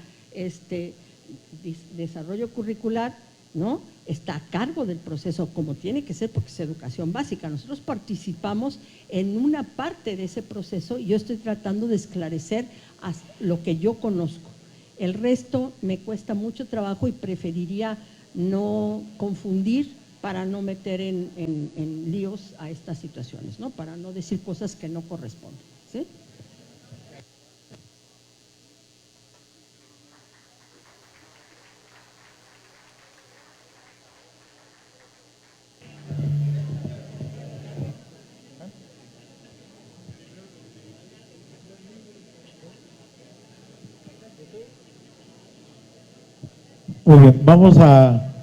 desarrollo curricular, ¿no? Está a cargo del proceso como tiene que ser porque es educación básica. Nosotros participamos en una parte de ese proceso y yo estoy tratando de esclarecer lo que yo conozco. El resto me cuesta mucho trabajo y preferiría no confundir para no meter en líos a estas situaciones, ¿no? Para no decir cosas que no corresponden, ¿sí? Muy bien, vamos a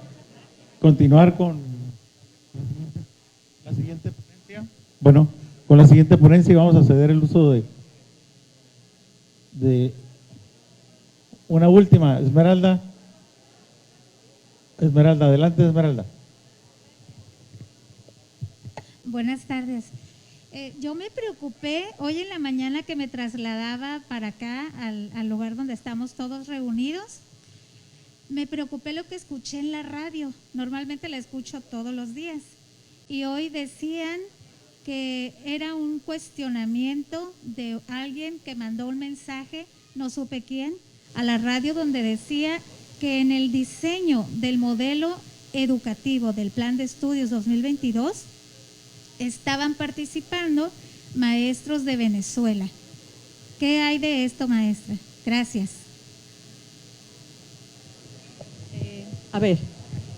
continuar con la siguiente ponencia. Bueno, con la siguiente ponencia vamos a ceder el uso de una última. Esmeralda, adelante, Esmeralda. Buenas tardes. Yo me preocupé hoy en la mañana que me trasladaba para acá, al lugar donde estamos todos reunidos. Me preocupé lo que escuché en la radio. Normalmente la escucho todos los días. Y hoy decían que era un cuestionamiento de alguien que mandó un mensaje, no supe quién, a la radio donde decía que en el diseño del modelo educativo del Plan de Estudios 2022 estaban participando maestros de Venezuela. ¿Qué hay de esto, maestra? Gracias. A ver,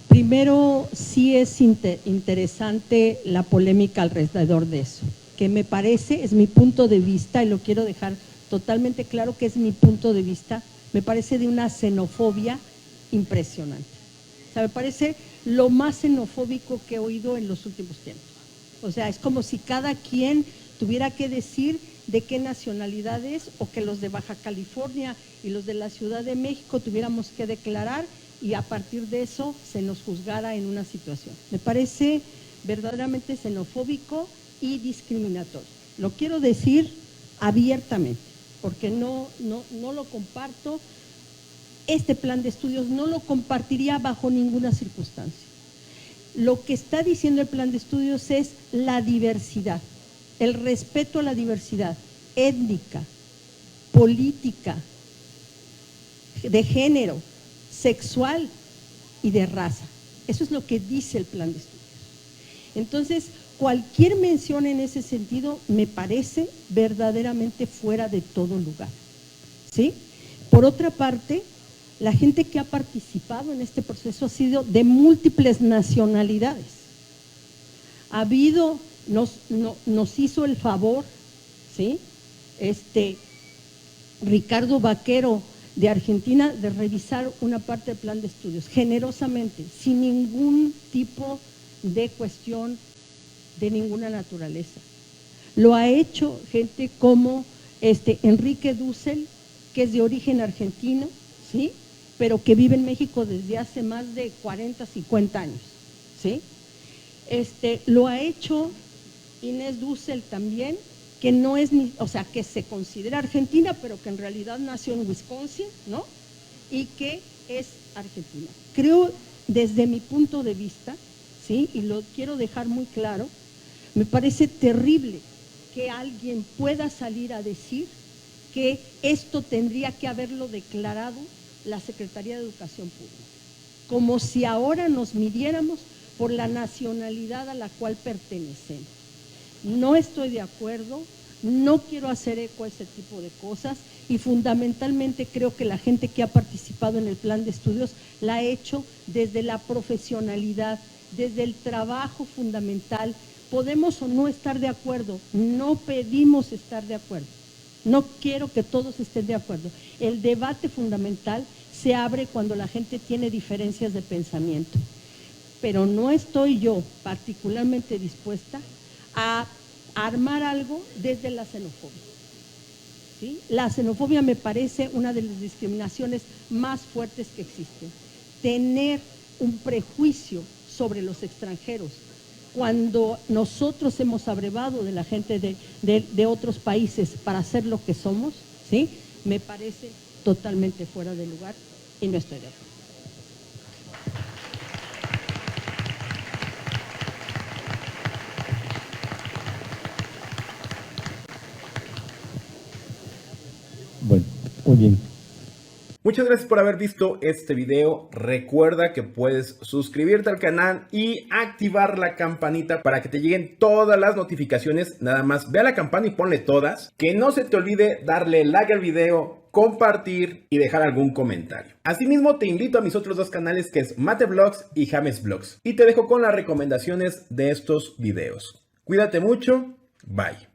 primero sí es interesante la polémica alrededor de eso, que me parece, es mi punto de vista, y lo quiero dejar totalmente claro que es mi punto de vista, me parece de una xenofobia impresionante. O sea, me parece lo más xenofóbico que he oído en los últimos tiempos. O sea, es como si cada quien tuviera que decir de qué nacionalidad es, o que los de Baja California y los de la Ciudad de México tuviéramos que declarar y a partir de eso se nos juzgara en una situación. Me parece verdaderamente xenofóbico y discriminatorio. Lo quiero decir abiertamente, porque no lo comparto. Este plan de estudios no lo compartiría bajo ninguna circunstancia. Lo que está diciendo el plan de estudios es la diversidad, el respeto a la diversidad étnica, política, de género, sexual y de raza. Eso es lo que dice el plan de estudios. Entonces, cualquier mención en ese sentido me parece verdaderamente fuera de todo lugar, ¿sí? Por otra parte, la gente que ha participado en este proceso ha sido de múltiples nacionalidades. Ha habido, nos hizo el favor, ¿sí? Ricardo Vaquero de Argentina de revisar una parte del plan de estudios, generosamente, sin ningún tipo de cuestión de ninguna naturaleza. Lo ha hecho gente como Enrique Dussel, que es de origen argentino, ¿sí? Pero que vive en México desde hace más de 40, 50 años, ¿sí? Lo ha hecho Inés Dussel también, que no es ni, o sea, que se considera argentina, pero que en realidad nació en Wisconsin, ¿no? Y que es argentina. Creo, desde mi punto de vista, ¿sí? Y lo quiero dejar muy claro, me parece terrible que alguien pueda salir a decir que esto tendría que haberlo declarado la Secretaría de Educación Pública, como si ahora nos midiéramos por la nacionalidad a la cual pertenecemos. No estoy de acuerdo, no quiero hacer eco a ese tipo de cosas y fundamentalmente creo que la gente que ha participado en el plan de estudios la ha hecho desde la profesionalidad, desde el trabajo fundamental. Podemos o no estar de acuerdo, no pedimos estar de acuerdo. No quiero que todos estén de acuerdo. El debate fundamental se abre cuando la gente tiene diferencias de pensamiento. Pero no estoy yo particularmente dispuesta a armar algo desde la xenofobia, ¿sí? La xenofobia me parece una de las discriminaciones más fuertes que existen. Tener un prejuicio sobre los extranjeros, cuando nosotros hemos abrevado de la gente de otros países para ser lo que somos, ¿sí? Me parece totalmente fuera de lugar y no estoy de acuerdo. Bueno, muy bien. Muchas gracias por haber visto este video. Recuerda que puedes suscribirte al canal y activar la campanita para que te lleguen todas las notificaciones. Nada más ve a la campana y ponle todas. Que no se te olvide darle like al video, compartir y dejar algún comentario. Asimismo, te invito a mis otros dos canales, que es Mate Vlogs y James Vlogs. Y te dejo con las recomendaciones de estos videos. Cuídate mucho. Bye.